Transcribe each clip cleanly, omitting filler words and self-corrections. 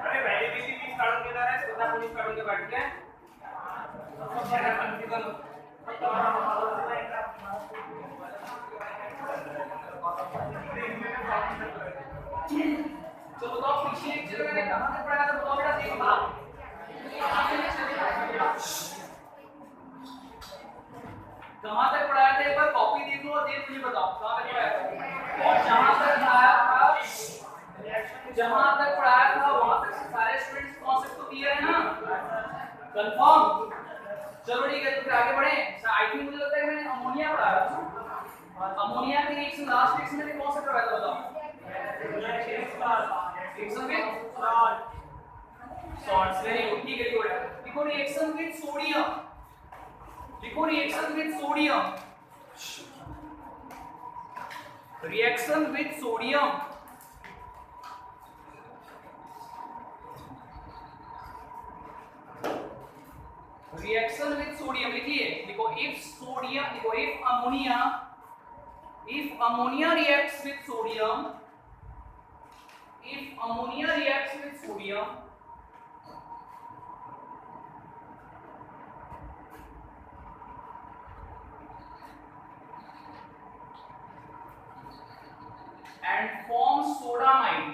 अरे पहले भी 20 काढून घेणार आहे, स्वतः कोणी काढून घे बाटल्या. तो बताओ पिछले लेक्चर में कहां तक पढ़ाया था, बताओ बेटा. देखो कहां तक पढ़ाया था, एक बार कॉपी देख लो और देख मुझे बताओ कहां तक पढ़ाया था. और जहां तक पढ़ाया था वहां तक सारे स्टूडेंट्स कॉन्सेप्ट तो क्लियर है ना, कंफर्म. चलो ठीक है, तो फिर आगे बढ़े. आई थिंक मुझे लगता है मैंने अमोनिया पढ़ाया था. अमोनिया के रिएक्शन लास्ट रिएक्शन में कौन सा पढ़ाया था बताओ. Reaction with salts. Very good. ठीक है, ठीक है. लिखो रिएक्शन विद सोडियम. लिखो reaction with sodium. Reaction with sodium. Reaction with sodium लिखिए. लिखो इफ सोडियम, लिखो if ammonia reacts with sodium, if ammonia reacts with sodium, and forms sodamide,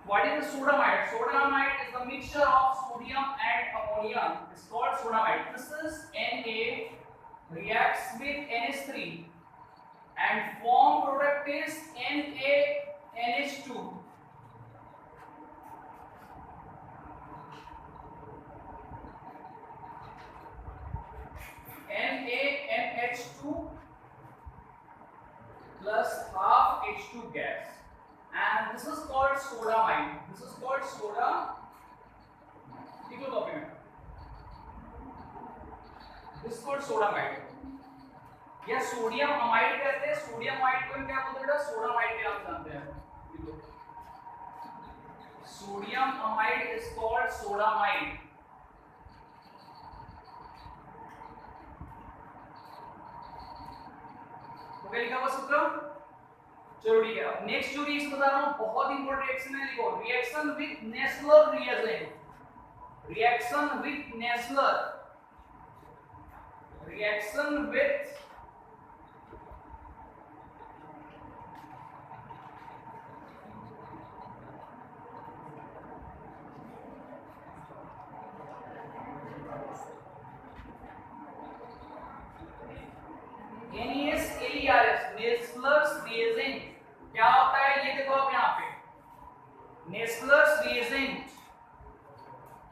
what is the sodamide? Sodamide is the mixture of sodium and ammonia. It's called sodamide. This is Na reacts with NH3 and form product is NaNH2. NaNH2 plus half H2 gas. And this is called sodamide. This is called soda. लिख लो copy में. This is called sodamide. या sodium amide कहते हैं. Sodium amide को हम क्या बोलते हैं बेटा? सोडामाइड के नाम से जानते हैं. Sodium amide is called sodamide. Okay, लिखा हुआ सूत्र. चलो ठीक है. नेक्स्ट जो रिएक्शन बता रहा हूं बहुत इंपॉर्टेंट रिएक्शन है. लिखो reaction with Nessler reagent. Reaction with Nessler. Reaction with NaSLERS, Nessler's reagent. क्या होता है ये देखो आप यहाँ पे. Nessler's reagent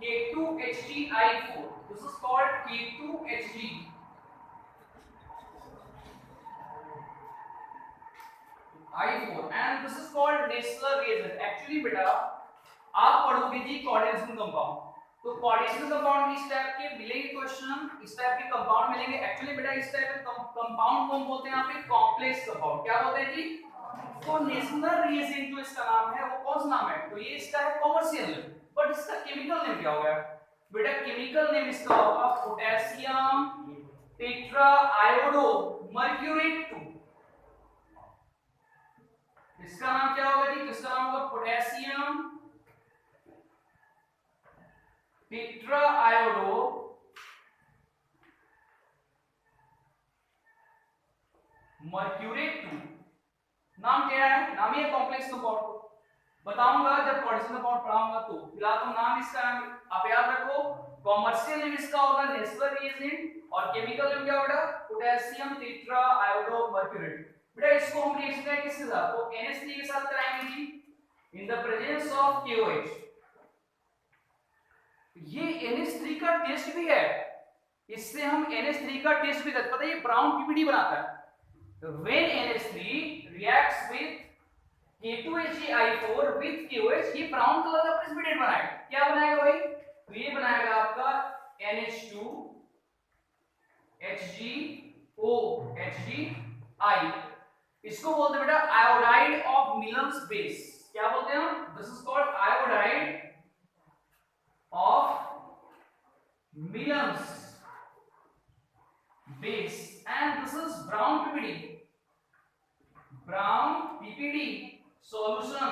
K2HgI4. This is called K2HgI4 and this is called Nessler reagent. Actually बेटा आप पढ़ोगे जी कोऑर्डिनेशन कंपाउंड. तो कोऑर्डिनेशन कंपाउंड इस टाइप के मिलेंगे क्वेश्चन. इस टाइप के कंपाउंड मिलेंगे. एक्चुअली बेटा इस टाइप के कंपाउंड को हम बोलते हैं यहाँ पे कॉम्प्लेक्स कंपाउंड. क्या बोलते हैं जी? तो नेशनल रिएजेंट जो इसका नाम है वो कौन सा नाम है? तो ये इसका है कॉमर्शियल नेम. बट इसका केमिकल नेम क्या होगा बेटा? केमिकल नेम इसका होगा पोटेशियम टेट्राआयोडो मर्क्यूरेट 2. इसका नाम क्या होगा जी? इसका नाम होगा पोटेशियम टेट्राआयोडो मर्क्यूरेट 2. नाम क्या है? नाम ही है कॉम्प्लेक्स कंपाउंड. बताऊंगा जब कोऑर्डिनेशन कंपाउंड पढ़ाऊंगा तो. फिलहाल तो नाम इसका आप याद रखो. कॉमर्शियल नेम इसका होगा नेस्लर रिएजेंट और केमिकल नेम क्या होगा? पोटेशियम टेट्राआयोडो मर्क्यूरेट. बेटा इसको हम रिएक्शन करेंगे किसके साथ? तो NH3 के साथ कराएंगे जी in the presence of KOH. ये NH3 का टेस्ट भी है. इससे हम NH3 का टेस्ट भी करते. पता है ये ब्राउन PPT बनाता है. When NH3 reacts with K2HgI4 with KOH, ये ब्राउन कलर का प्रेसिपिटेट बनाएगा. क्या बनाएगा भाई? तो ये बनाएगा आपका NH2HgOHgI. इसको बोलते हैं बेटा आयोडाइड ऑफ मिलन्स बेस. क्या बोलते हैं हम? This is called iodide PPD, brown PPD solution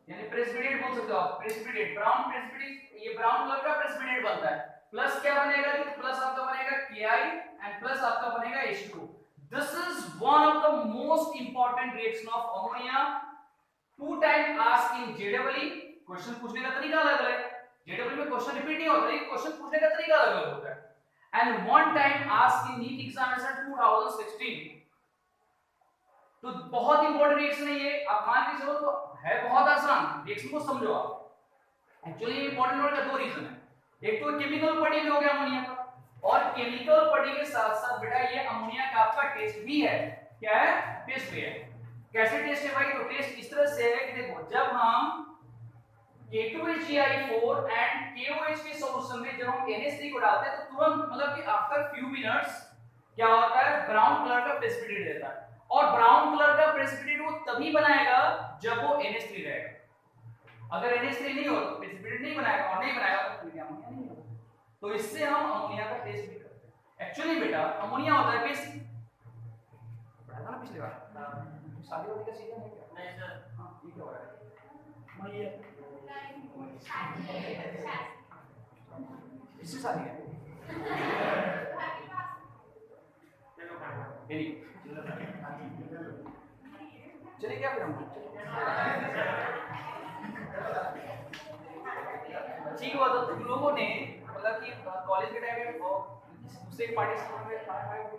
यानी प्रेसिपिटेट बोल सकते हो आप, प्रेसिपिटेट, ब्राउन प्रेसिपिटेट, ये ब्राउन कलर का प्रेसिपिटेट बनता है। प्लस क्या बनेगा, तो प्लस आपका बनेगा Ki एंड प्लस आपका बनेगा H2। This is one of the most important reaction of ammonia. Two time ask in JW, question पूछने का तरीका अलग है, जेडब्ल्यू में क्वेश्चन रिपीट नहीं होता, लेकिन क्वेश्चन पूछने का तरीका अलग अलग होता है। And one time ask in NEET examination 2016। तो बहुत इंपॉर्टेंट रिएक्शन है ये, आप मान के चलो तो है बहुत आसान, रिएक्शन को समझो आप। एक्चुअली ये इंपॉर्टेंट होने का दो रीजन है, एक तो केमिकल पॉडी में हो गया अमोनिया का, और केमिकल पॉडी के साथ साथ बेटा ये अमोनिया का आपका टेस्ट भी है। क्या है, टेस्ट भी है। कैसे टेस्ट है भाई, तो टेस्ट इस तरह से है कि देखो, जब हम K2HgI4 एंड KOH के सॉल्यूशन में जब हम NH3 को डालते हैं तो तुरंत मतलब कि आफ्टर फ्यू मिनट्स क्या होता है, ब्राउन कलर का प्रेसिपिटेट देता है। और ब्राउन कलर का प्रेसिपिटेट वो तभी बनाएगा जब वो NH3 रहेगा। अगर NH3 नहीं हो तो प्रेसिपिटेट नहीं बनाएगा, और नहीं बनाएगा तो फिर अमोनिया नहीं होगा। तो इससे हम अमोनिया का टेस्ट भी करते हैं। एक्चुअली बेटा अमोनिया होता है बेसिक, पढ़ा था ना पिछली बार, शादी वादी का सीजन है क्या? नहीं सर। हां ठीक हो रहा है इससे शादी है चलिए क्या फिर हम ठीक हुआ। तो तुम लोगों ने मतलब कि कॉलेज के टाइम में दूसरे पार्टिसिपेंट में खाना खाया कि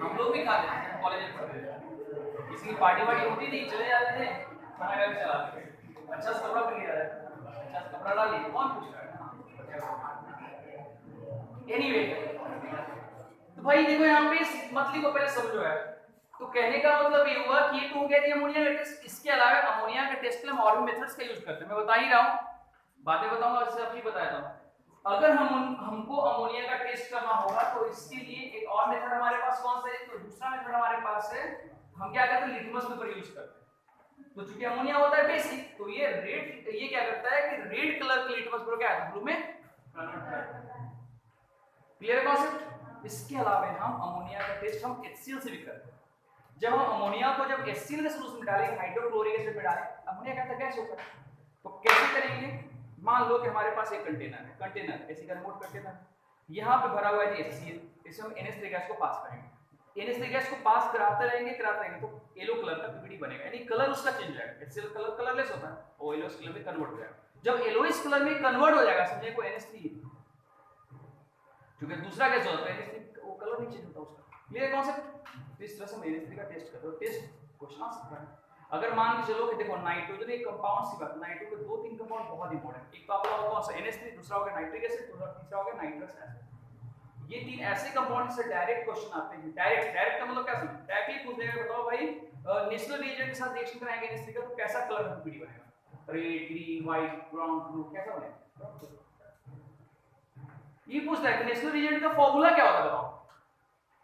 हम लोग भी खाते थे कॉलेज में पढ़ते थे, किसी की पार्टी वार्टी होती थी चले जाते थे खाना खा के चलाते थे। अच्छा सा कपड़ा पहन के जाते, अच्छा सा कपड़ा डाल लिए, कौन पूछ रहा है। एनीवे तो भाई देखो यहाँ पे इस मतली को पहले समझो है। तो कहने का मतलब ये हुआ कि ये तो हो गया अमोनिया का टेस्ट। इसके अलावा अमोनिया के टेस्ट के लिए हम और भी मेथड्स का यूज करते हैं, मैं बता ही रहा हूँ, बातें बताऊंगा, इससे अभी बताया था। अगर हमको अमोनिया का टेस्ट करना होगा तो इसके लिए एक और मेथड हमारे पास कौन सा है, तो दूसरा मेथड हमारे पास है, हम क्या करते हैं, लिटमस पेपर यूज करते हैं। तो चूंकि अमोनिया होता है बेसिक, तो ये रेड, ये क्या करता है कि रेड कलर का लिटमस पेपर क्या है, ब्लू में कन्वर्ट करता है। Clear concept. इसके अलावा हम अमोनिया का टेस्ट हम HCl से भी करते हैं। जब हम अमोनिया को जब HCl के सॉल्यूशन में डालेंगे, हाइड्रोक्लोरिक एसिड में डालें, अमोनिया का गैस होता है। तो कैसे करेंगे, मान लो कि हमारे पास एक कंटेनर है, कंटेनर ऐसी का रिमोट कंटेनर, यहाँ पे भरा हुआ है HCl, इसमें हम NH3 गैस को पास करेंगे। NH3 गैस को पास कराते रहेंगे तो येलो कलर का पीपीडी बनेगा, यानी कलर उसका चेंज हो जाएगा। HCl कलर कलरलेस होता है, वो येलोइश कलर में कन्वर्ट हो जाएगा। जब येलोइश कलर में कन्वर्ट हो जाएगा, समझे को NH3, क्योंकि दूसरा गैस होता है NH3, वो कलर नहीं चेंज होता उसका। Clear concept. तो इस तरह से हम NH3 का टेस्ट करते हैं। टेस्ट क्वेश्चन आ सकता है। अगर मान के चलो कि देखो नाइट्रोजन एक कंपाउंड सी बात, नाइट्रोजन के दो तीन कंपाउंड बहुत इंपॉर्टेंट, एक तो आपका होगा कौन सा, NH3, दूसरा होगा नाइट्रिक एसिड, तीसरा होगा नाइट्रस एसिड। ये तीन ऐसे कंपाउंड से डायरेक्ट क्वेश्चन आते हैं। डायरेक्ट का मतलब क्या समझ, डायरेक्टली पूछ देंगे, बताओ भाई नेशनल रिएजेंट के साथ रिएक्शन कराएंगे NH3 का, तो कैसा कलर पीपीडी बनेगा, red, green, white, brown, blue, कैसा बनेगा। ये पूछता है कि नेशनल रिएजेंट का फार्मूला क्या होता है, बताओ।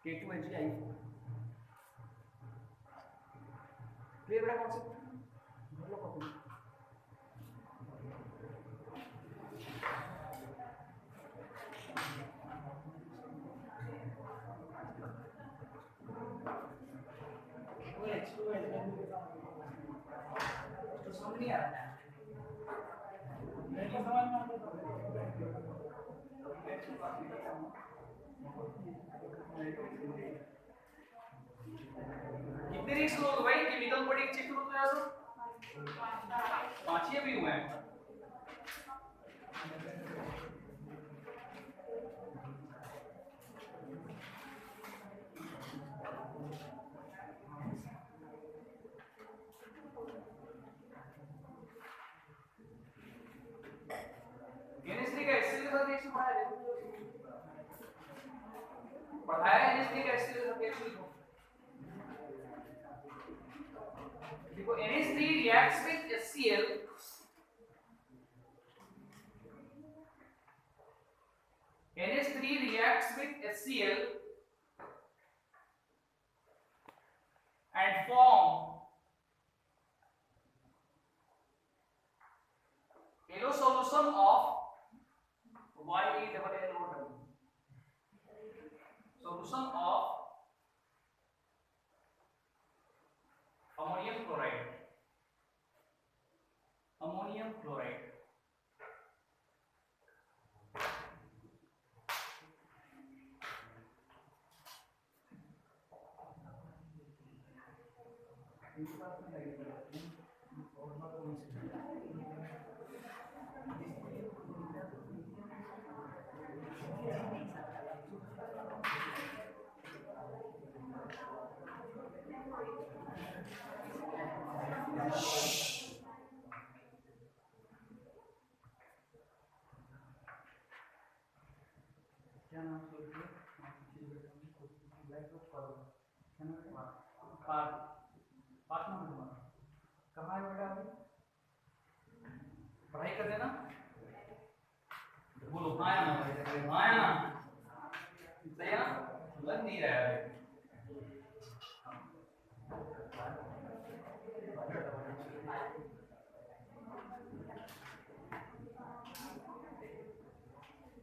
K2HgI4। क्लियर बेटा कॉन्सेप्ट, भर लो कॉपी। तो समझ नहीं आ रहा है, नहीं समझ में आता कितने रिएक्शन हो गए भाई, केमिकल बॉडी चेक करो तो यार, 5 ही अभी हुए हैं। NH3 का HCl के साथ रिएक्शन पढ़ाया NH3 का HCl के साथ रिएक्शन को। देखो NH3 reacts with HCl, NH3 reacts with HCl and form yellow solution कहाँ है बेटा अभी पढ़ाई कर देना बोलो आया ना आया ना सही है ना लग नहीं रहा है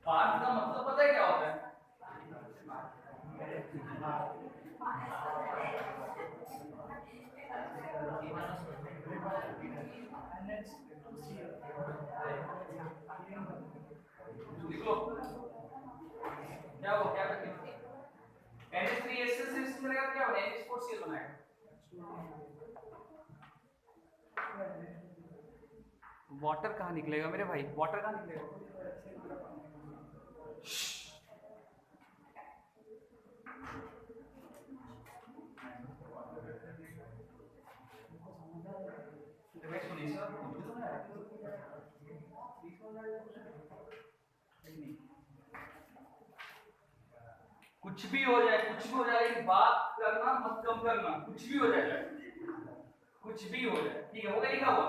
पार्ट का मतलब पता है क्या होता है लिखो क्या हो क्या करते NH3SN6 मिलेगा क्या होगा NH4Cl बनाएगा वाटर कहाँ निकलेगा मेरे भाई वाटर कहाँ निकलेगा कुछ भी हो जाए लेकिन बात करना मत कम करना कुछ भी हो जाए कुछ भी हो जाए ठीक है होगा लिखा हुआ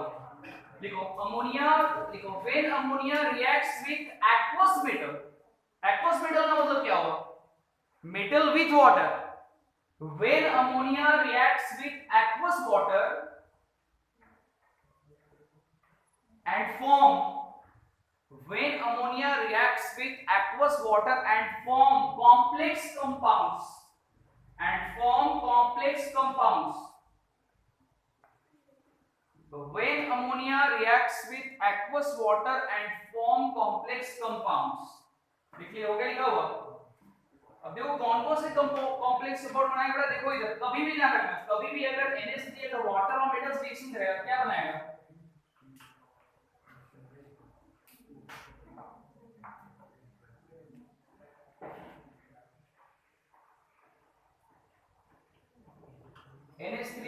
लिखो अमोनिया लिखो when ammonia reacts with aqueous metal का मतलब क्या हुआ metal with water when ammonia reacts with aqueous water and form when ammonia reacts with aqueous water and form complex compounds when ammonia reacts with aqueous water and form complex compounds देखिए हो गया लिखा हुआ अब देखो कौन कौन से कॉम्प्लेक्स कंपाउंड बनाएगा बेटा देखो इधर कभी भी ध्यान रखना कभी भी अगर NH3 अगर वाटर और मेटल्स रिएक्शन करेगा क्या बनाएगा NH3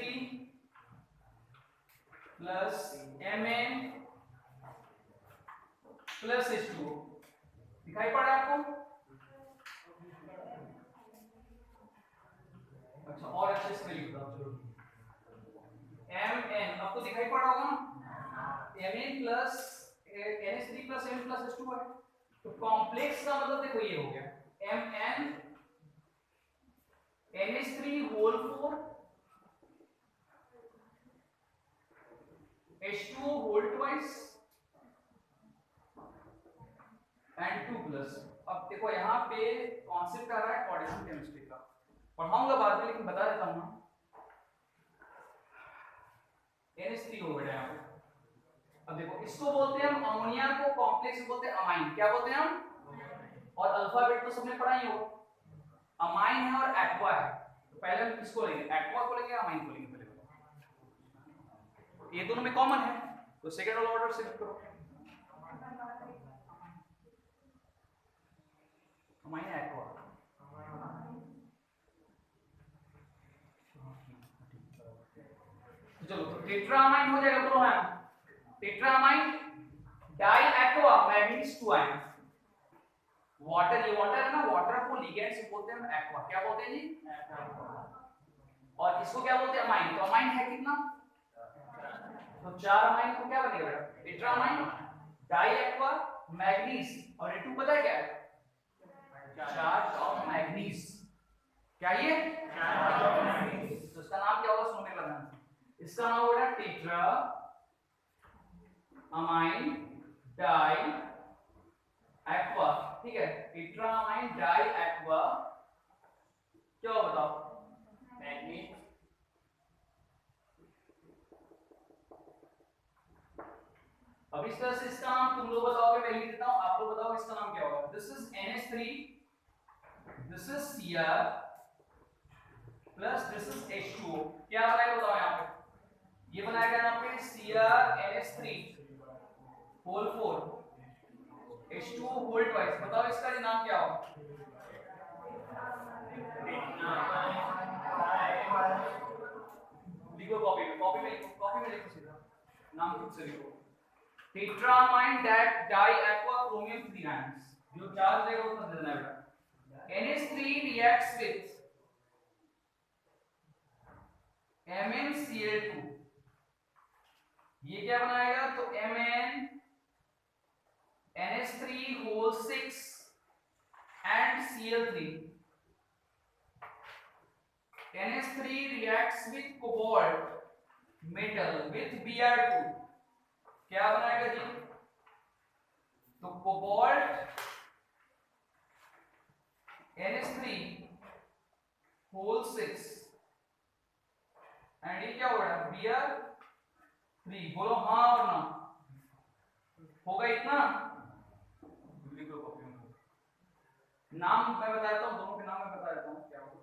plus Mn plus H2O दिखाई पड़ रहा है आपको अच्छा और अच्छे से लिख दो चलो Mn आपको दिखाई पड़ रहा होगा ना Mn plus NH3 plus Mn plus H2O है तो कॉम्प्लेक्स का मतलब देखो ये हो गया Mn NH3 whole 4 H2O whole twice and 2 plus अब देखो यहाँ पे कॉन्सेप्ट आ रहा है कोऑर्डिनेशन केमिस्ट्री का पढ़ाऊंगा बाद में लेकिन बता देता हूँ ना NH3 हो गया यहाँ पे अब देखो इसको बोलते हैं हम अमोनिया को कॉम्प्लेक्स बोलते हैं अमाइन क्या बोलते हैं हम और अल्फाबेट तो सबने पढ़ा ही होगा अमाइन है और एक्वा है तो पहले हम किसको लेंगे एक्वा को लेंगे अमाइन को लेंगे पहले ये दोनों में कॉमन है तो सेकंड वाला ऑर्डर से लिख करो अमाइन एक्वा चलो तो टेट्रामाइन हो जाएगा बोलो है tetrammine diaqua manganese 2 ion water ये वाटर है ना वाटर को लिगेंड से बोलते हैं एक्वा क्या बोलते हैं जी और इसको क्या बोलते हैं अमाइन तो अमाइन है कितना तो 4 अमाइन को क्या बनेगा बेटा टेट्रामाइन डाई एक्वा मैग्नीज और ये 2 पता है क्या है चार्ज ऑफ मैग्नीज क्या ये चार्ज ऑफ मैग्नीज तो इसका नाम क्या होगा सुनो मेरे लगाना इसका नाम होगा टेट्रा अमाइन डाई एक्वा ठीक है टेट्रा अमाइन डाई एक्वा क्या बताओ मैग्नीज अब इस तरह से इसका नाम तुम लोग बताओगे मैं लिख देता हूं आप लोग बताओ इसका नाम क्या होगा this is NH3 this is Cr plus this is H2O क्या बनाएगा बताओ यहां पे ये बनाया गया यहाँ पे CrNH3 whole 4 H2O whole twice. बताओ इसका नाम क्या होगा? लिखो कॉपी में, कॉपी में लिखो, कॉपी में लिखो सीधा नाम खुद से लिखो। Tetrammine that diaqua chromium 3 ions, जो चार्ज देगा उसमें दे देना है बेटा। NH3 reacts with MnCl2, ये क्या बनाएगा? तो NH3 whole 6 and Cl3। NH3 reacts with cobalt metal with Br2, क्या बनाएगा जी? तो cobalt NH3 whole 6 एंड ये क्या होगा? Br3। बोलो हाँ और ना, होगा इतना? लिखो कॉपी में। नाम मैं बता देता हूँ, दोनों के नाम मैं बता देता हूँ क्या होगा।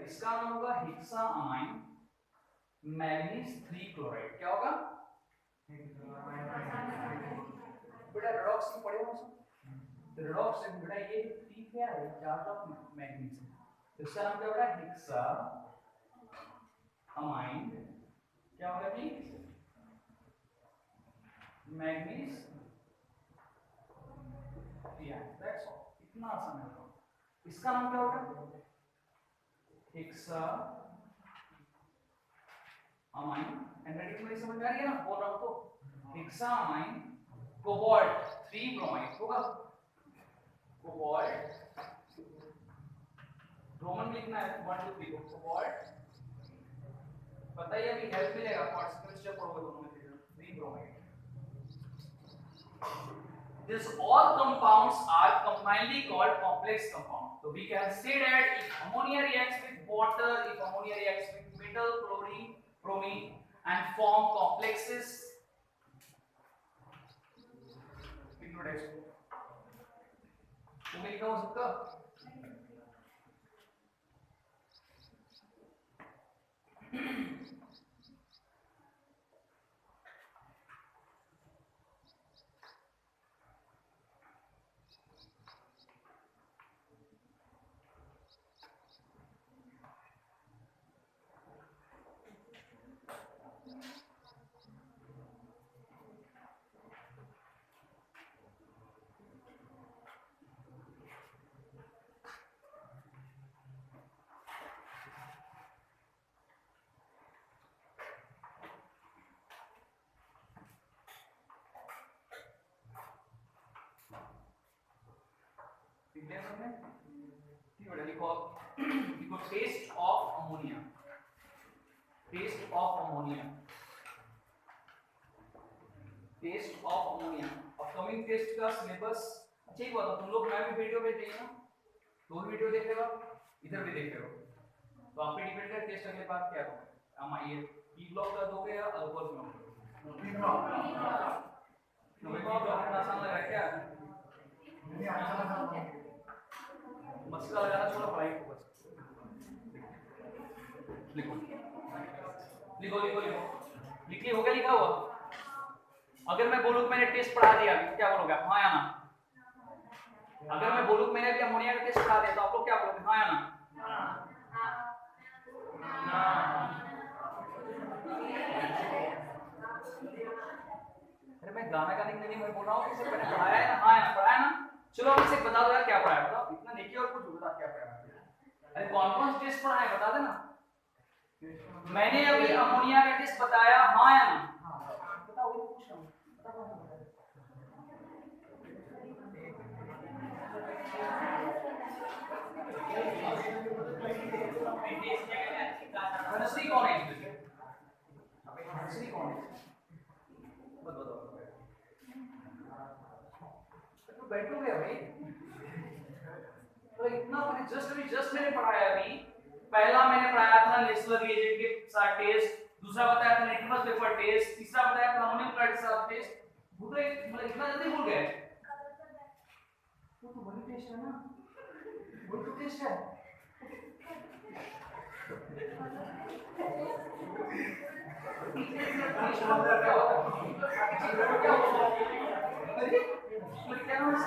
इसका नाम होगा हेक्सामाइन मैग्नीज 3 क्लोराइड। क्या होगा बेटा? रेडॉक्स की पढ़े हो सब? रेडॉक्स से बेटा ये 3 क्या है? Charge of manganese. तो इसका नाम क्या होगा? हेक्सामाइन क्या होगा जी? मैग्नीज 3। दैट्स ऑल, इतना आसान है। इसका नाम क्या होगा? हेक्सामाइन। हैंडराइटिंग मेरी समझ में आ रही है ना? बोल रहा हूं तो हेक्सामाइन कोबाल्ट 3 ब्रोमाइड होगा। कोबाल्ट रोमन लिखना है 1 2 3 को कोबाल्ट। बताइए अभी हेल्प मिलेगा, पार्टिकल्स जब पढ़ोगे दोनों में 3 bromide. These all compounds are commonly called complex compound. So we can say that if ammonia reacts with water, if ammonia reacts with metal, chlorine, bromine, and form complexes, तो मैं लिखा हूँ सबका test of ammonia. Test of ammonia, test of ammonia. Upcoming test का syllabus अच्छा ही हुआ था। तुम लोग मैं भी वीडियो भेज देंगे ना, दो वीडियो देख रहे हो, इधर भी देख रहे हो, तो आप पे डिपेंड है टेस्ट अगले बार क्या होगा। हम ये पी ब्लॉक का दोगे या अल्कोहल ब्लॉक? P block. तो पी ब्लॉक आसान लग रहा है क्या? नहीं आसान है, मस्का लगाना छोड़ो, पढ़ाई को बस लिखो लिखो लिखो लिखो। लिखिए, हो गया लिखा हुआ? अगर मैं बोलूं मैंने टेस्ट पढ़ा दिया, क्या बोलोगे? हाँ या ना? अगर मैं बोलूं मैंने भी अमोनिया का टेस्ट पढ़ा दिया तो आप लोग क्या बोलोगे? हाँ या ना? अरे मैं गाना गाने के लिए मैं बोल रहा हूँ कि मैंने पढ़ाया है ना? हाँ या ना? पढ़ाया ना? चलो अब इसे बता दो यार क्या पढ़ाया, बताओ। इतना देखिए और कुछ बता क्या पढ़ाया। अरे कौन कौन सा टेस्ट पढ़ाया बता देना। मैंने अभी अमोनिया का टेस्ट बताया, हाँ या ना? बताओ, वो पूछ रहा हूँ। धनश्री कौन है? धनश्री कौन है? बताओ। तो बैठोगे भाई, तो इतना मैंने जस्ट मैंने पढ़ाया अभी। पहला मैंने पढ़ाया था नेस्लर रिएजेंट के साथ टेस्ट, दूसरा बताया था लिटमस पेपर टेस्ट, तीसरा बताया था अमोनियम क्लोराइड के साथ टेस्ट। भूल गए? मतलब इतना जल्दी भूल गए? वो तो वही टेस्ट है ना, वो तो टेस्ट है। क्या होता है? क्या होता है? क्या नाम है?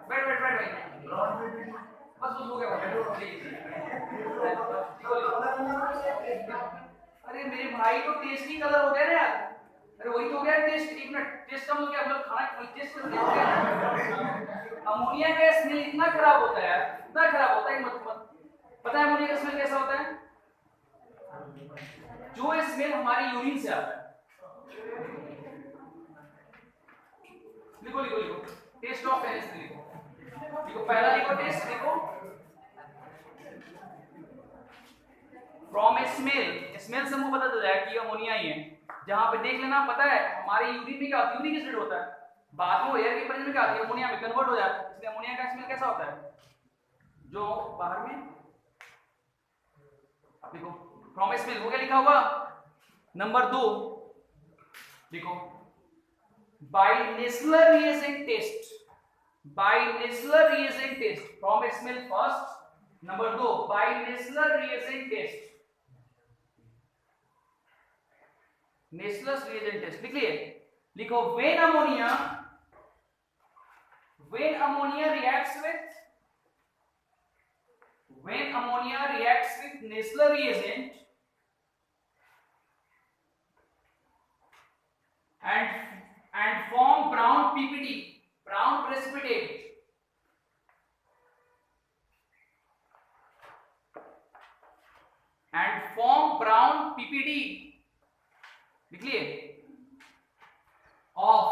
बैठ बैठ बैठ भाई, बस हो गया। अरे मेरे भाई तो टेस्टी कलर हो गया ना यार। अरे वही तो हो गया टेस्ट। एक मिनट, टेस्ट कम हो गया, मतलब खाना टेस्ट कर दिया। अमोनिया का स्मेल इतना खराब होता है यार, इतना खराब होता है मत पता है अमोनिया का स्मेल कैसा होता है? जो स्मेल हमारी यूरिन से आता है। लिखो लिखो लिखो, टेस्ट ऑफ NH3 लिखो। लिखो पहला लिखो टेस्ट, लिखो फ्रॉम ए स्मेल। स्मेल से मुझे पता चल जाएगा कि अमोनिया ही है। जहां पे देख लेना, पता है हमारे यूरिन में क्या होता है? यूरिक एसिड होता है, बाद में एयर के प्रेजेंस में क्या आती है? अमोनिया में कन्वर्ट हो जाता है। इसलिए अमोनिया का स्मेल कैसा होता है? जो बाहर में देखो फ्रॉम ए स्मेल हो गया, लिखा हुआ। नंबर 2 देखो, by Nessler reagent test. By Nessler reagent test, from a smell first. Number 2 by Nessler reagent test. Nessler reagent test लिख लिए। लिखो when ammonia reacts with Nessler reagent and form brown PPT, brown precipitate, and form brown PPT लिख लिए, of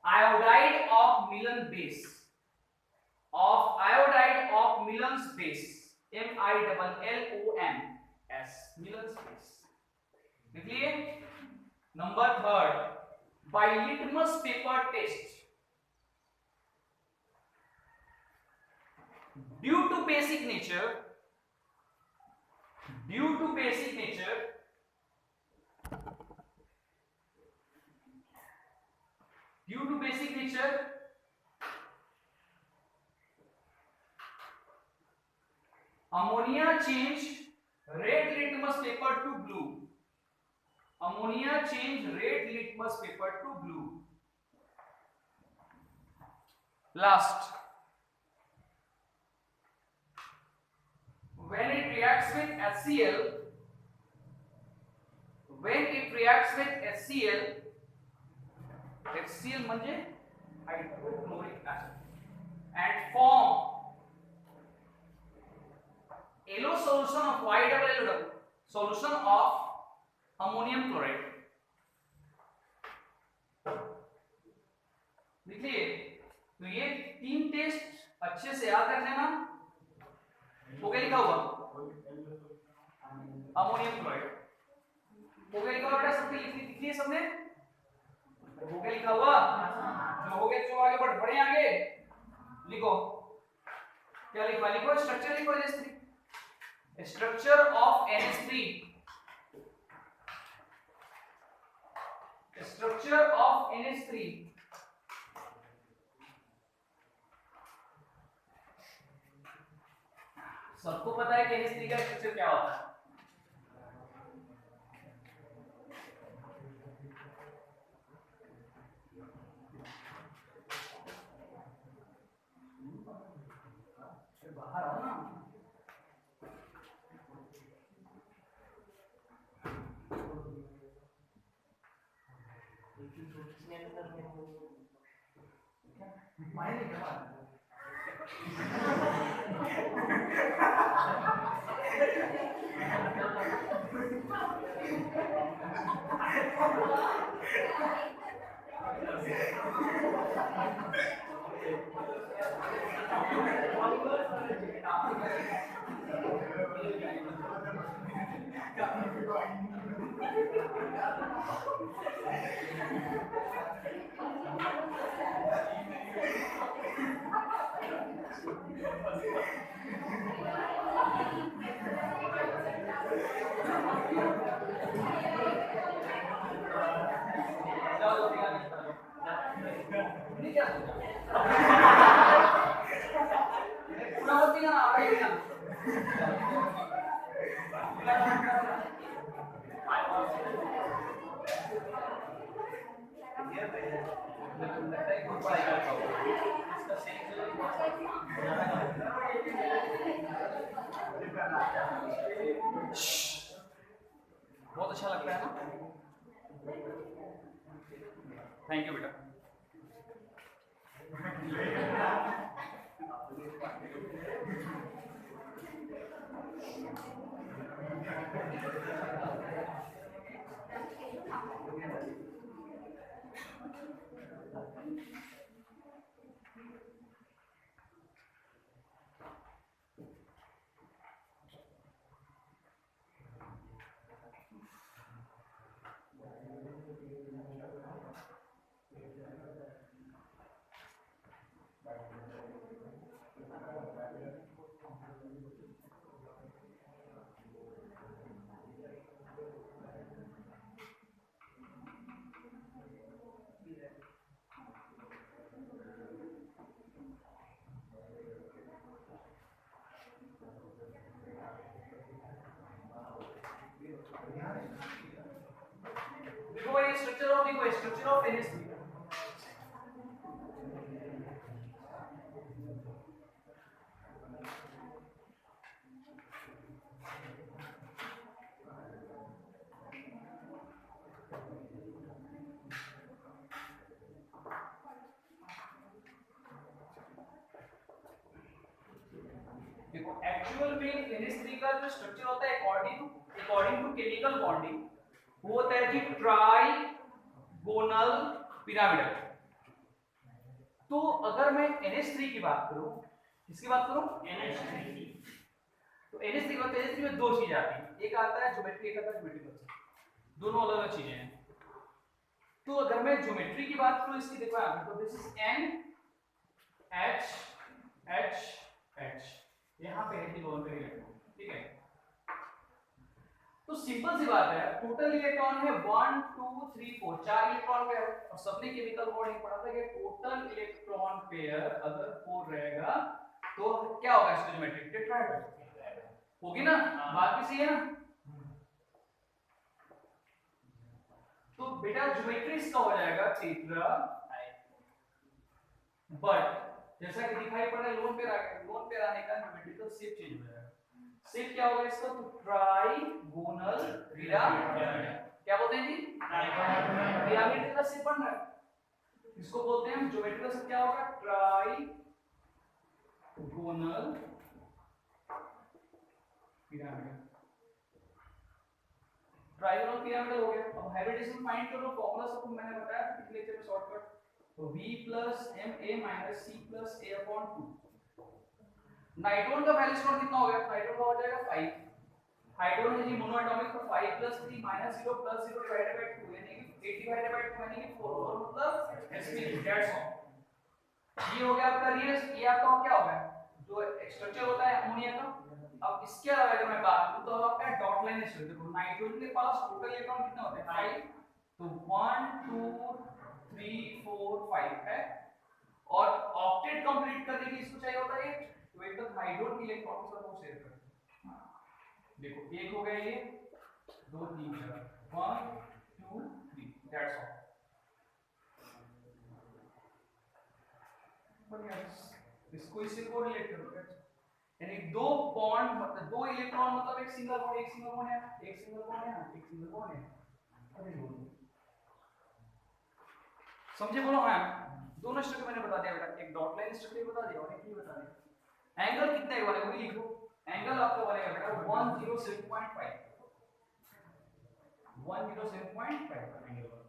iodide of Milan base, of iodide of Milan's base, MILLONS, Milan's base लिख लिए। Number 3 by litmus paper test, due to basic nature ammonia changed red litmus paper to blue. Ammonia changed red litmus paper to blue. Last, when it reacts with HCl, HCl म्हणजे hydrochloric acid, and form yellow solution of YLLW, solution of ammonium chloride लिख लिए। तो ये 3 test अच्छे से याद रख लेना। हो गया लिखा हुआ अमोनियम क्लोराइड, हो गया लिखा हुआ बेटा, सबके लिख लिए सबने? हो गया लिखा हुआ। जो हो गया तो आगे बढ़े आगे। लिखो क्या लिखवा, लिखो स्ट्रक्चर लिखो NH3, structure of NH3, structure of NH3। सबको पता है कि NH3 का स्ट्रक्चर क्या होता है। बाहर आओ ना। मायने क्या बात है? बहुत अच्छा लगता है ना? थैंक यू बेटा। देखो ये स्ट्रक्चर ऑफ NH3। देखो एक्चुअल में NH3 का जो स्ट्रक्चर होता है अकॉर्डिंग टू केमिकल बॉन्डिंग वो होता है कि ट्राइगोनल पिरामिडल। तो अगर मैं NH3 की बात करूं, किसकी बात करूं? NH3। तो NH3 का NH3 में दो चीजें आती हैं, एक आता है ज्योमेट्री, एक आता है ज्योमेट्रिकल। दोनों अलग अलग चीजें हैं। तो अगर मैं ज्योमेट्री की बात करूं इसकी, देखो यहां तो दिस इज NH H यहां पे है कि दोनों पे इलेक्ट्रॉन, ठीक है। तो सिंपल सी बात है, टोटल इलेक्ट्रॉन है 1 2 3 4, चार इलेक्ट्रॉन पेयर और सबने केमिकल बॉन्डिंग पढ़ा था कि टोटल इलेक्ट्रॉन पेयर अगर 4 रहेगा तो क्या होगा इसका ज्योमेट्रिक टेट्राहेड्रल होगी ना? बात भी सही है ना? तो बेटा ज्योमेट्री इसका हो जाएगा टेट्रा, बट जैसा कि दिखाई पड़ रहा है लोन पेयर आने का ज्योमेट्रिकल शेप चेंज हो जाएगा। शेप क्या होगा इसका? तो ट्राइगोनल पिरामिड। क्या बोलते हैं जी? ट्राइगोनल पिरामिड का शेप बन रहा है, इसको बोलते हैं हम ज्योमेट्रिकल शेप। क्या होगा? Trigonal pyramid. ट्राइगोनल पिरामिड हो गया। अब हाइब्रिडेशन फाइंड करो, फार्मूला सबको मैंने बताया पिछले लेक्चर में शॉर्टकट। तो V + Ma - C + A/2। नाइट्रोन का वैलेंस नोट कितना हो गया? नाइट्रोन का हो जाएगा 5। हाइड्रोजन है जी मोनो एटॉमिक, तो 5 + 3 - 0 + 0 डिवाइडेड बाय 2 यानी कि 8 डिवाइडेड बाय 2 यानी कि 4 और मतलब sp दैट्स ऑल। ये हो गया आपका रियल। ये आपका क्या हो गया? जो स्ट्रक्चर होता है अमोनिया का। अब इसके अलावा अगर मैं बात करूं तो आपका डॉट लाइन स्ट्रक्चर। देखो नाइट्रोजन के पास टोटल इलेक्ट्रॉन कितने होते हैं? 5। तो 1 2 3 4 5 है। और ऑक्टेट कंप्लीट करने के लिए इसको चाहिए होता है 8। तो एक तक हाइड्रोजन के इलेक्ट्रॉन के साथ वो शेयर करते हैं। देखो एक हो गया, ये 2 3 4 1 2 3 दैट्स ऑल। इसको इससे कोरिलेट करो, यानी दो बॉन्ड मतलब दो इलेक्ट्रॉन मतलब एक सिंगल बॉन्ड, एक सिंगल बॉन्ड है, एक सिंगल बॉन्ड है, एक सिंगल बॉन्ड है। अरे बोलो समझे? बोलो हाँ। दोनों स्ट्रक्चर मैंने बता दिया बेटा, एक डॉट लाइन स्ट्रक्चर बता दिया और एक ये बता दिया। एंगल कितने वाले वो भी लिखो। एंगल आपका बनेगा बेटा 107.5 एंगल,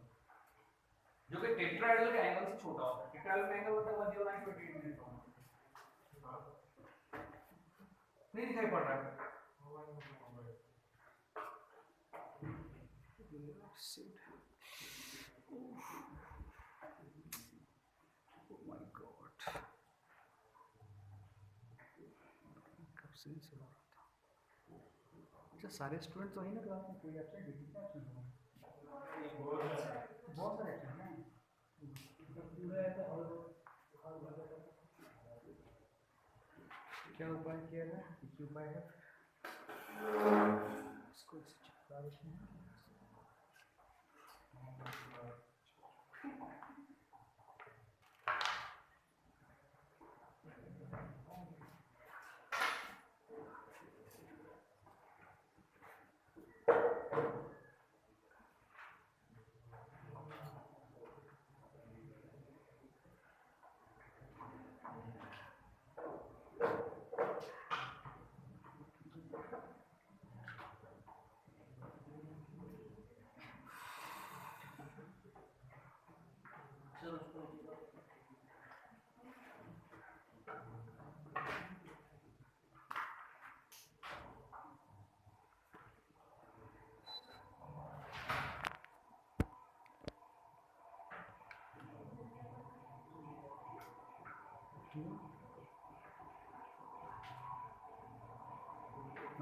जो कि टेट्राहेड्रल के एंगल से छोटा होता है। टेट्राहेड्रल का एंगल होता है 109.8 मिनट। नहीं दिखाई पड़ रहा है? अच्छा सारे स्टूडेंट तो ही ना क्लास में, कोई एब्सेंट नहीं? कितने एब्सेंट हो? बहुत सारे एब्सेंट हैं। क्या उपाय किया है? उपाय है इसको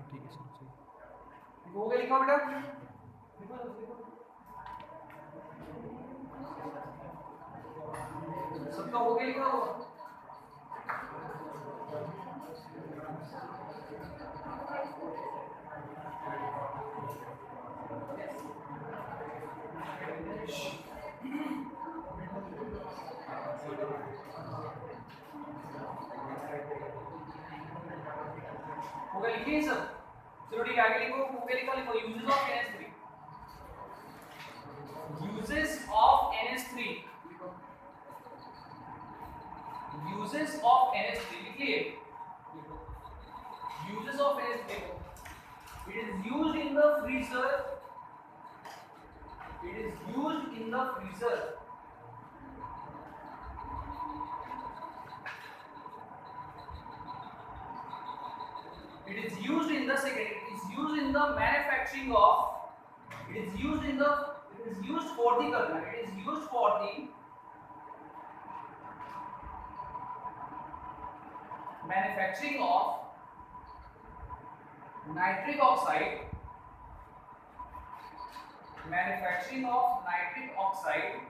ठीक है सर सही हो गया लिखा बेटा सबका हो गया लिखा हुआ हो गया लिखिए सब चलो ठीक है आगे लिखो हो गया लिखा लिखो uses of NH3 uses of NH3 लिखिए uses of NH3 it is used in the freezer it is used in the freezer it is used in the second it is used in the manufacturing of it is used in the it is used for the करना it is used for the manufacturing of nitric oxide manufacturing of nitric oxide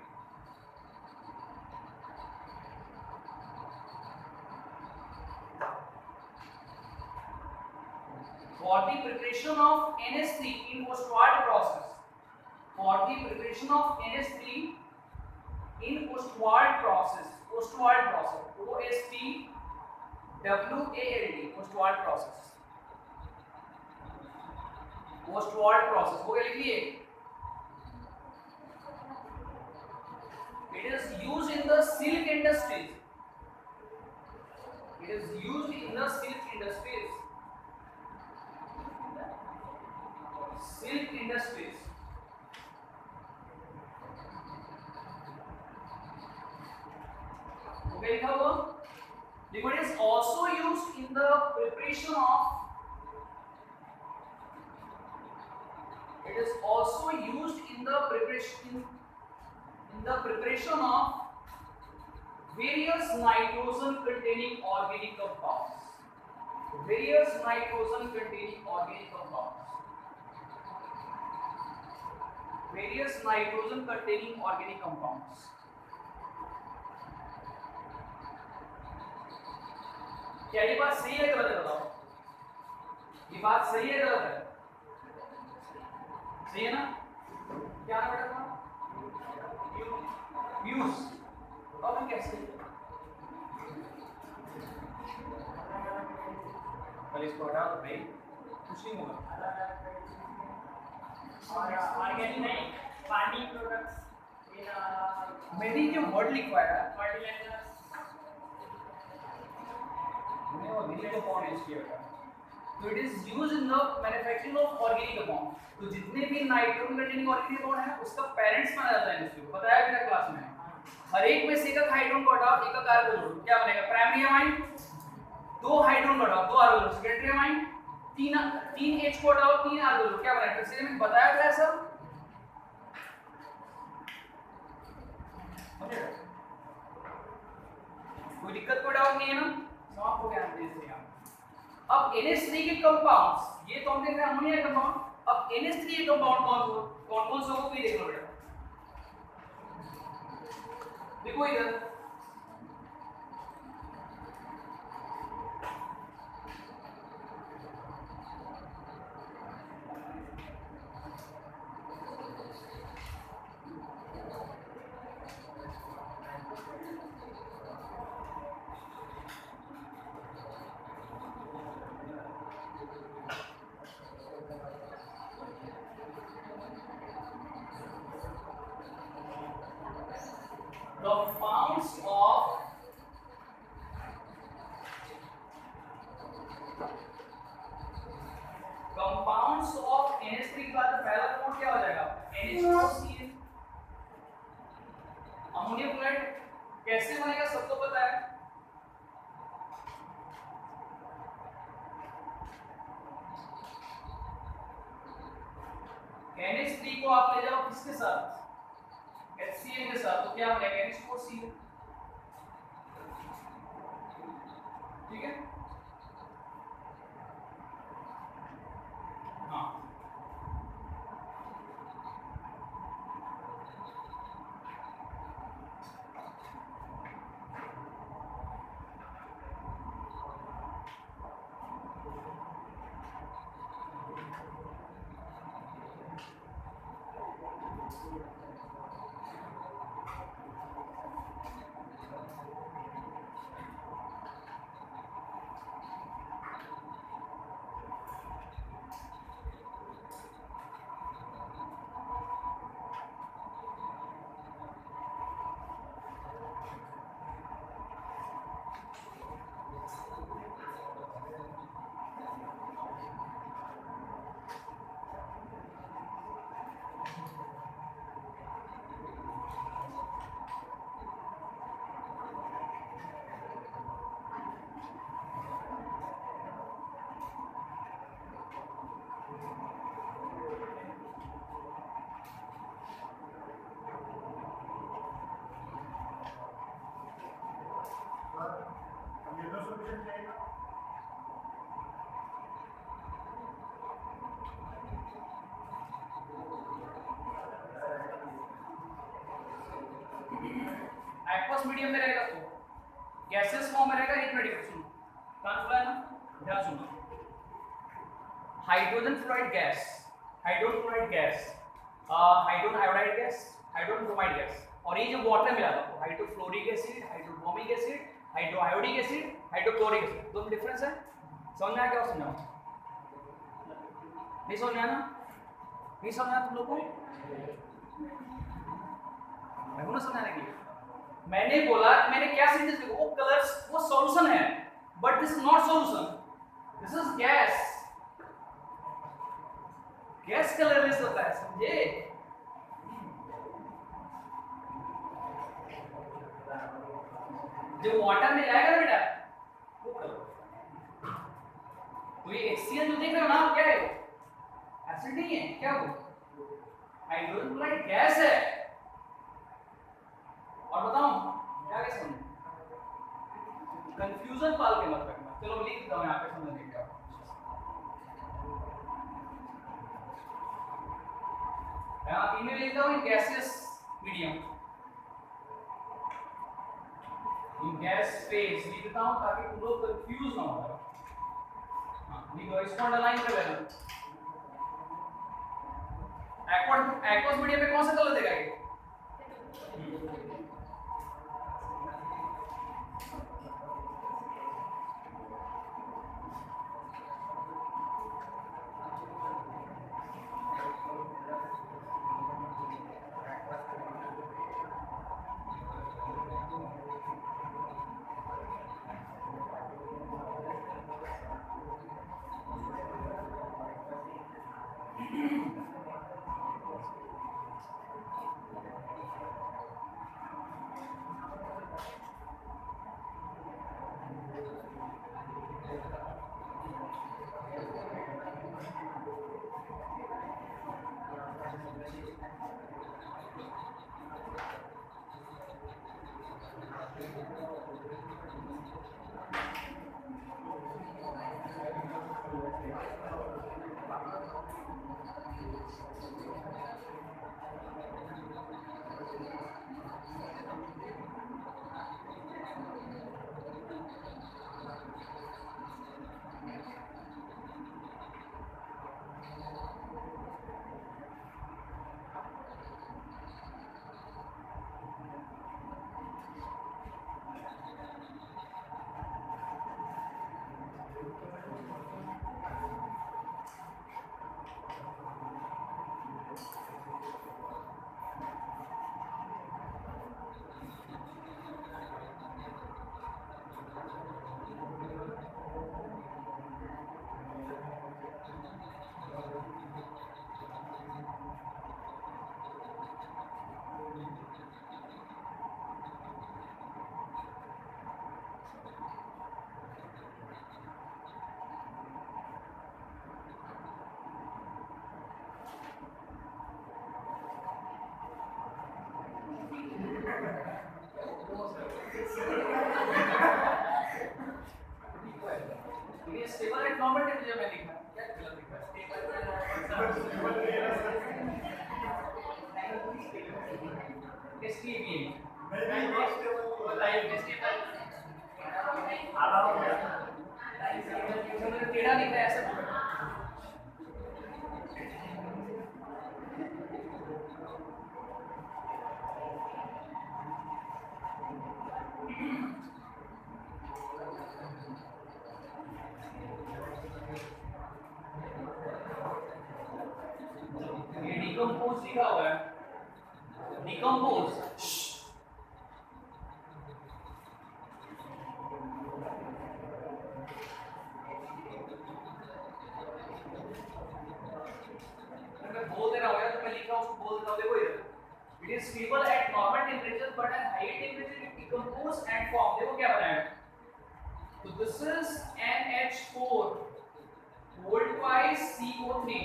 for the preparation of NH3 in post-ward process for the preparation of NH3 in post-ward process OSTWALD post-ward process post-ward process हो गया लिखिए it is used in the silk industries it is used in the silk industries okay लिखा हुआ देखो it is also used in the preparation of it is also used in the preparation of various nitrogen containing organic compounds various nitrogen containing organic compounds क्या ये बात सही है गलत है बताओ ये बात सही है गलत है सही है ना क्या ना बेटा था व्यूज अब कैसे पहले इसको हटा दो भाई कुछ नहीं होगा और ऑर्गेनिक नहीं पानी प्रोडक्ट्स मैंने जो वर्ड लिखवाया है फर्टिलाइजर्स मैंने वो विधि को कौन यूज किया था तो it is used in the manufacturing of organic compound तो जितने भी नाइट्रोजन कंटेनिंग ऑर्गेनिक कंपाउंड है उसका पेरेंट्स माना जाता है इसको बताया बेटा क्लास में हर एक में से एक हाइड्रोजन को हटाओ एक कार्बन जोड़ो क्या बनेगा प्राइमरी अमाइन दो हाइड्रोजन को हटाओ दो आर्गन सेकेंडरी अमाइन तीन H को हटाओ तीन आर्गन जोड़ो क्या बनेगा इसलिए मैंने बताया था सब कोई दिक्कत कोई डाउट नहीं है ना समाप्त हो गया आंसर यहां अब NH3 के कंपाउंड्स ये तो हम देख रहे हैं अमोनिया कंपाउंड अब NH3 के कंपाउंड कौन से होंगे देख लो बेटा देखो इधर compounds of NH3 के बाद पहला कौन क्या हो जाएगा NH4Cl। अमोनियम क्लोराइड कैसे बनेगा सबको पता है। NH3 को आप ले जाओ किसके साथ HCl के साथ, तो क्या बनेगा NH4Cl। ठीक है हाँ एक्वस मीडियम में रहेगा तो गैसेस फॉर्म में रहेगा एडिमेटिक। सुनो कहां सुना है ना, ध्यान सुनो। Hydrogen fluoride gas, hydrogen fluoride gas, hydrogen iodide gas, hydrogen bromide gas, और ये जो वाटर मिला था hydrofluoric acid, hydrobromic acid, hydroiodic acid, hydrochloric acid, दोनों डिफरेंस है। समझ में आया क्या समझा? नहीं समझ में आया ना? नहीं समझ आया तुम लोग को? मैं बोला समझाने के लिए मैंने बोला, मैंने क्या सिंथेसिस देखो, वो कलर्स वो सॉल्यूशन है but this is not solution, this is gas. Gas colourless होता है, समझे? जो वाटर में जाएगा ना बेटा वो कलर, तो ये HCl जो देख रहे हो ना क्या है, एसिड नहीं है, क्या वो हाइड्रोजन क्लोराइड गैस है। और बताऊं क्या क्या समझे, कंफ्यूजन पाल के मत रखना। चलो लिख देता हूं यहाँ पे समझने क्या। यहाँ इनमें लिखता हूं गैसेस मीडियम, इन गैस फेज लिख देता हूं ताकि तुम लोग कंफ्यूज ना हो। हाँ लिखो, इसको अंडरलाइन कर लेना। एक्वस मीडियम में कौन सा कलर देगा ये? लाइव स्टेबल आधा हो गया मुझे टेढ़ा दिख रहा है ऐसा ये डिकम्पोज लिखा हुआ है decompose It is stable at normal temperature but at high temperature it decompose and form. देखो क्या बनाया तो this is NH4 volt twice CO3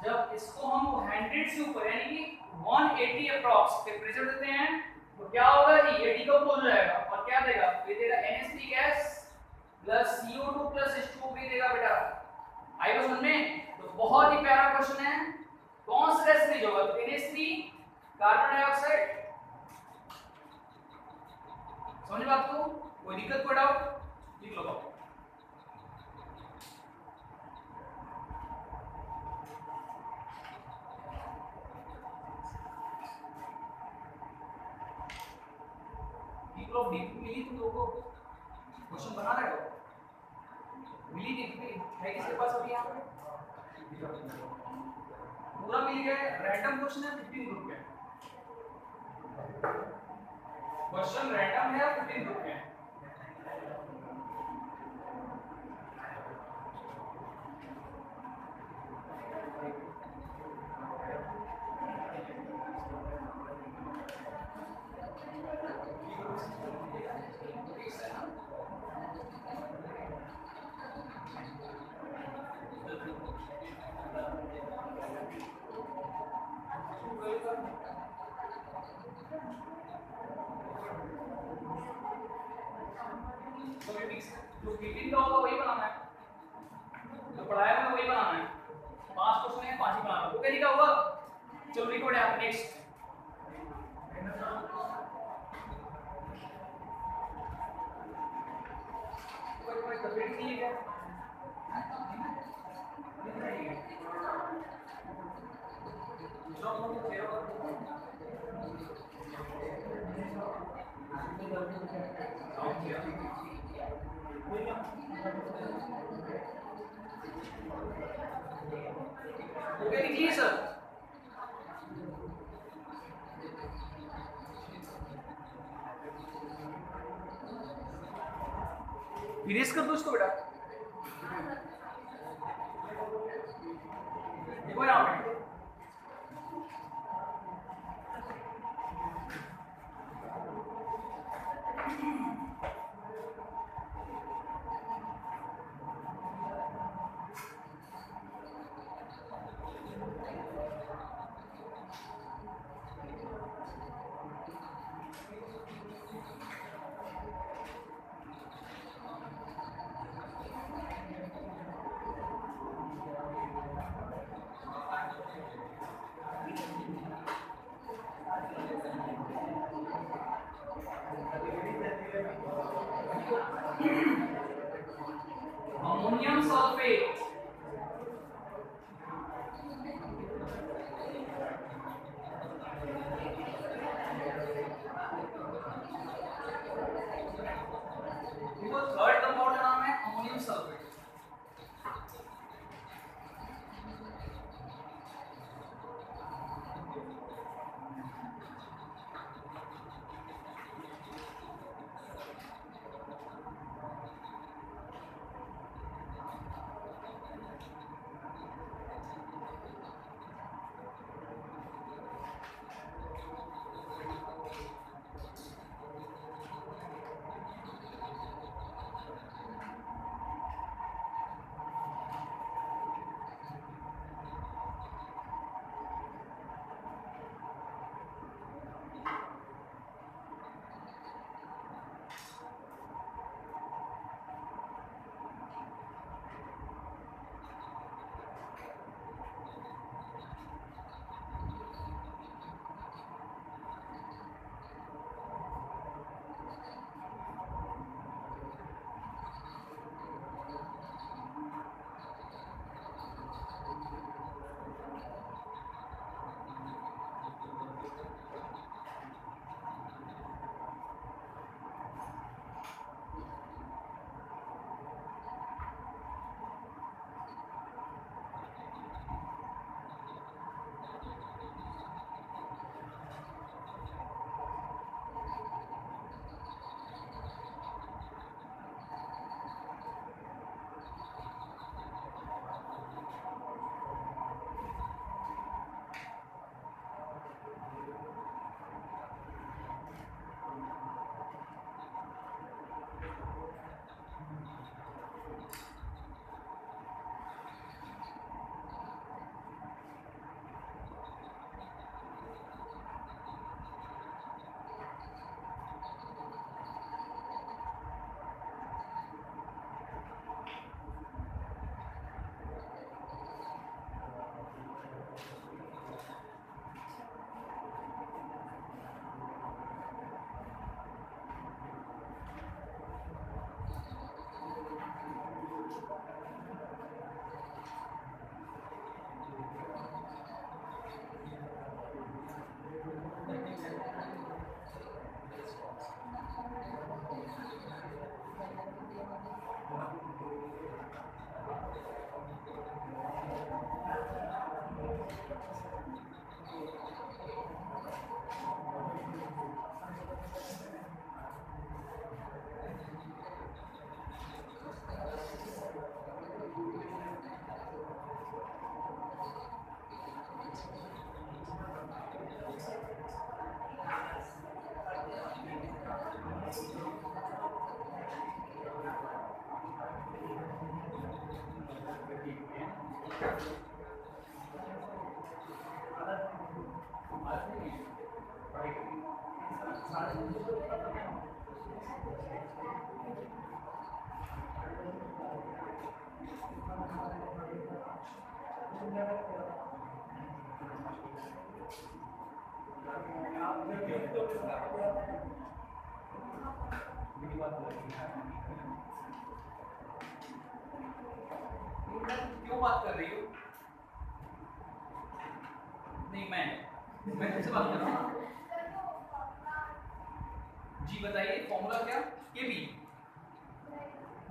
जब इसको हम 100 से ऊपर यानी कि 180 अप्रॉक्स टेम्परेचर देते हैं तो क्या होगा ये डिकम्पोज हो जाएगा और क्या देगा ये देगा NH3 gas plus CO2 plus H2O भी देगा बेटा आएगा समझ में तो बहुत ही प्यारा क्वेश्चन है कौन सा गैस नहीं होगा तो NH3 कार्बन डाइऑक्साइड समझ में आपको कोई दिक्कत कोई डाउट लिख लो मिली तुम लोगों को क्वेश्चन बना रहे हो मिली है किसके पास अभी यहाँ पे पूरा मिल गया रैंडम क्वेश्चन है 15 ग्रुप के क्वेश्चन रैंडम है 15 ग्रुप के जो मीटिंग का होगा वही बनाना है जो पढ़ाया हुआ वही बनाना है 5 क्वेश्चन है 5 ही बनाना ओके लिखा हुआ चलो रिकॉर्ड है नेक्स्ट कोई तकलीफ नहीं है ओके लिखिए सर इरेज कर दो इसको बेटा देखो यहाँ पे क्यों बात कर रही हो? नहीं, मैं तुमसे बात कर रहा हूँ। जी बताइए, फॉर्मूला क्या? के बी।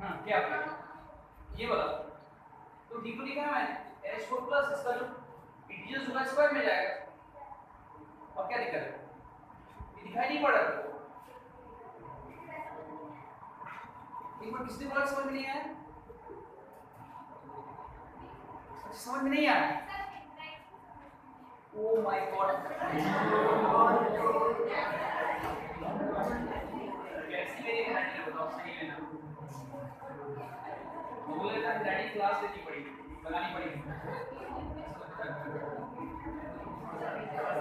हाँ, क्या आपका ये वाला तो डी को लिखा है मैंने, h4 प्लस इसका जो इंटीजर होगा स्क्वायर में जाएगा। और क्या दिक्कत है? ये दिखाई नहीं पड़ रहा। एक बार किसने बोला समझ में नहीं आया? समझ में नहीं आया? ओह माय गॉड, कैसी मेरी हैंडल बताओ सही लेना। बोले था डैडी क्लास लेनी पड़ेगी, लगानी पड़ेगी।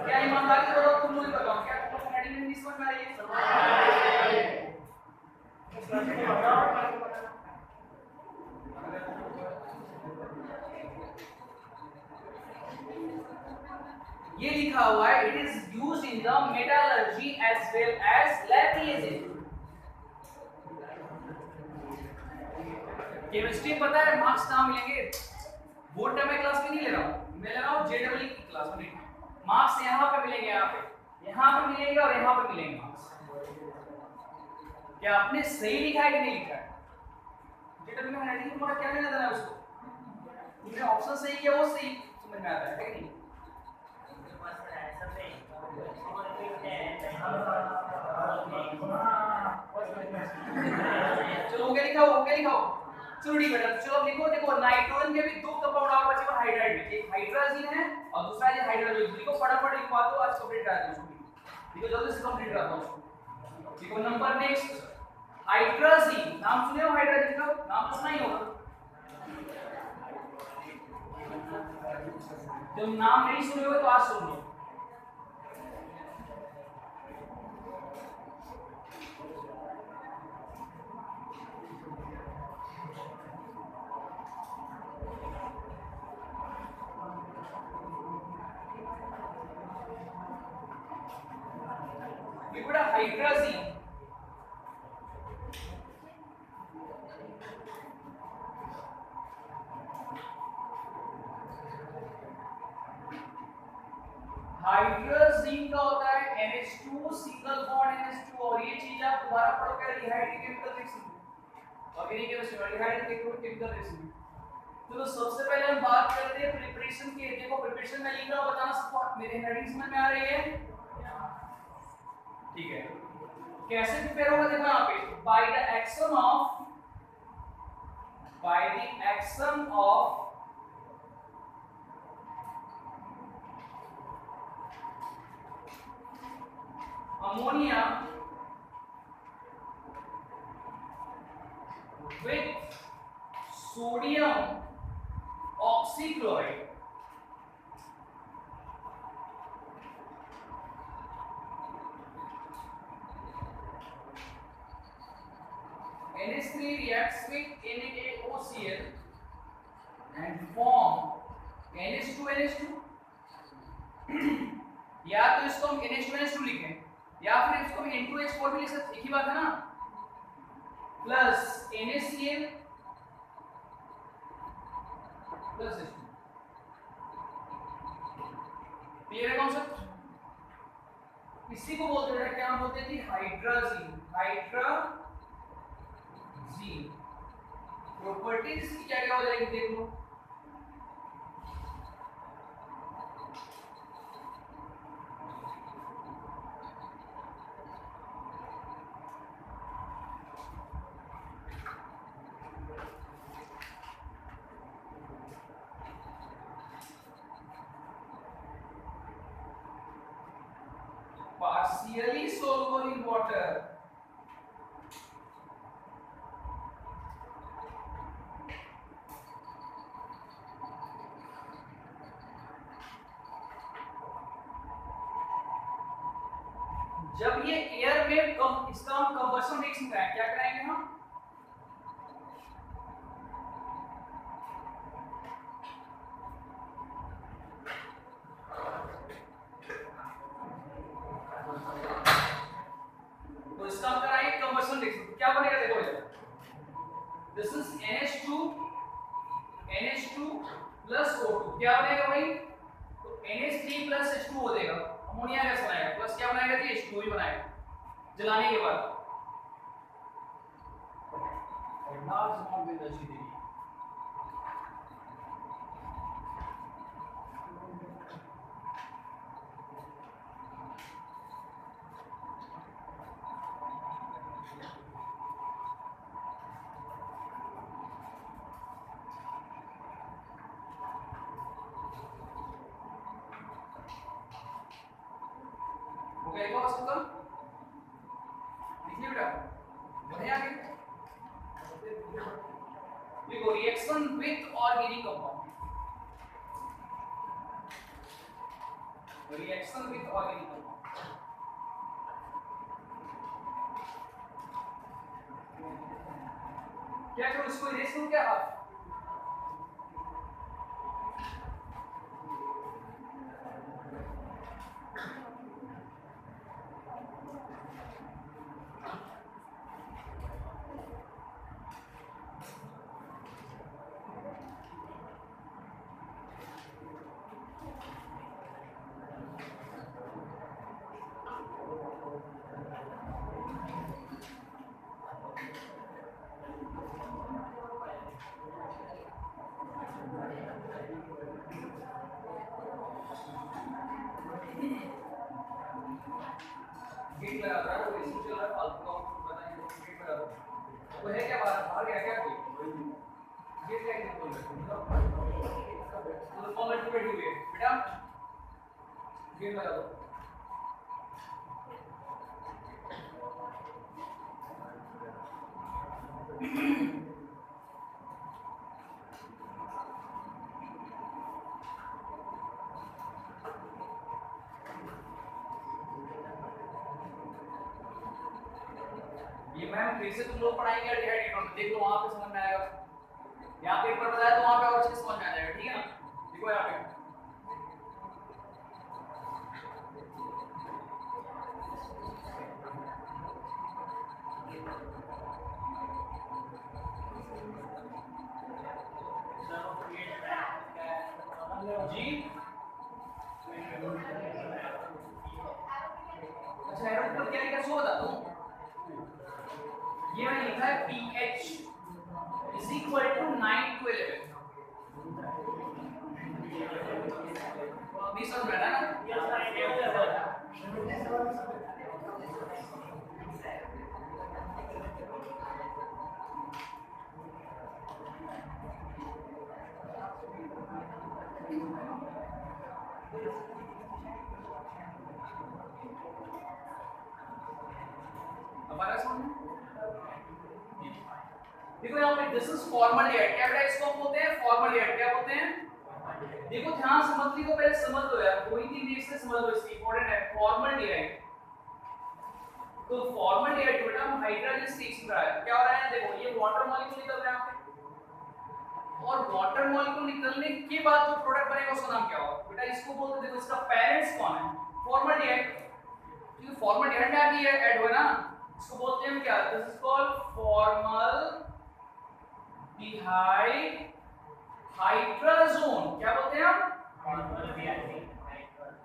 क्या ईमानदारी से बताओ, तुम मुझे बताओ क्या तुमको हैंडल नहीं समझ में आ रही है? ये लिखा हुआ है it is used in the metallurgy as well as lab reagent. Chemistry पता है मार्क्स कहां मिलेंगे? बोर्ड टाइम में क्लास में नहीं ले रहा हूं, मैं ले रहा हूं जेडब्ल्यू की क्लास में। मार्क्स यहां पे मिलेंगे, यहां पे मिलेंगे और यहां पे मिलेंगे मार्क्स। क्या आपने सही लिखा है कि नहीं लिखा है? जेडब्ल्यू में हैंडलिंग तुम्हारा क्या लेना देना है उसको? तुमने ऑप्शन सही किया वो सही समझ में आता है कि नहीं? चलो ओके लिखाओ, ओके लिखाओ। चलो ठीक बेटा, चलो अब लिखो। देखो नाइट्रोजन के भी दो कंपाउंड और बचे हुए हाइड्राइड में, एक हाइड्राजीन है और दूसरा ये हाइड्रोजन। लिखो फटाफट लिखवा दो, आज कंप्लीट करा दो उसको। लिखो जल्दी से कंप्लीट करा दो उसको। लिखो नंबर नेक्स्ट हाइड्राजीन। नाम सुने हो हाइड्राजीन का? नाम तो सुना ही होगा। जब नाम नहीं सुने हो तो आज सुन लो। लिक्विड हाइड्राजीन हाइड्राजीन का होता है NH2 सिंगल बॉन्ड NH2। और ये चीज आप दोबारा पढ़ोगे rehydrate chemical reaction, organic chemistry में रिहाइड्रेट केमिकल रिएक्शन। तो सबसे पहले हम बात करते हैं प्रिपरेशन की। देखो प्रिपरेशन में लिख रहा हूं, बताना सबको मेरे हैंडलिंग समझ में आ रही है? ठीक है, कैसे प्रिपेयर होगा देखो यहां पे by the action of ammonia with sodium oxychloride. NH3 reacts with NaOCl and form NH2 या तो इसको हम NH2 लिखें या फिर इसको हम N2H4 भी लिख सकते, एक ही बात है ना। Plus NaCl plus H2। Clear है कॉन्सेप्ट? इसी को बोलते हैं क्या बोलते हैं? हाइड्राजीन। प्रॉपर्टीज की क्या क्या हो जाएगी देख लो। Partially soluble in water. जब ये एयर में कम, इसका हम कंबशन रिएक्शन कराएंगे, क्या कराएंगे हम? तो इसका हम कराएंगे कंबशन रिएक्शन। क्या बनेगा देखो इधर, this is NH2 plus O2, क्या बनेगा भाई? तो NH3 प्लस H2 हो जाएगा, अमोनिया गैस बनाएगा, प्लस क्या बनाएगा जी? H2 ही बनाएगा जलाने के बाद। लार्ज अमाउंट में एनर्जी देगी। एक और सिंपल लिखिए बेटा, बढ़िया आगे देखो, reaction with organic compound, reaction with organic compound, क्या करो इसको इरेज करूं क्या आप? गेट लगा रहा है, वो इसी चल रहा है, फालतू का बताएंगे तो गेट लगा दो। वो है क्या, बाहर गया क्या कोई? गेट क्या है बोल रहे हो? तो फॉर्मेट पे हुए बेटा, गेट लगा दो। ये मैम फिर से तुम लोग पढ़ाएंगे एल्डिहाइड कीटोन, देख लो वहां पे समझ में आएगा। यहाँ पे पेपर बताया तो वहां पे और चीज समझ में आ जाएगा, ठीक है ना? देखो यहाँ पे जी, अच्छा एरो पर क्या लिखा सो बता दूं, ये मैंने लिखा है pH is equal to 9 to 11। अभी समझ में आया ना? हमारा समझ में? देखो यहाँ पे दिस इज फॉर्मल्डिहाइड, क्या बेटा इसको हम बोलते हैं फॉर्मल्डिहाइड, क्या बोलते हैं? देखो ध्यान समझ ली तो पहले समझ लो यार, कोई भी नेक्स्ट से समझ लो, इसकी इंपॉर्टेंट है फॉर्मल्डिहाइड। तो फॉर्मल्डिहाइड बेटा हम हाइड्रोजन से रिएक्शन करा है, क्या हो रहा है देखो, ये वाटर मॉलिक्यूल निकल रहा है यहाँ पे, और वाटर मॉलिक्यूल निकलने के बाद जो प्रोडक्ट बनेगा उसका नाम क्या होगा बेटा? इसको बोलते हैं, देखो इसका पेरेंट्स कौन है? फॉर्मल्डिहाइड, क्योंकि फॉर्मल्डिहाइड में आगे ऐड हुआ ना, इसको बोलते हैं हम क्या? This is called formaldehyde hydrazone, क्या बोलते हैं हम?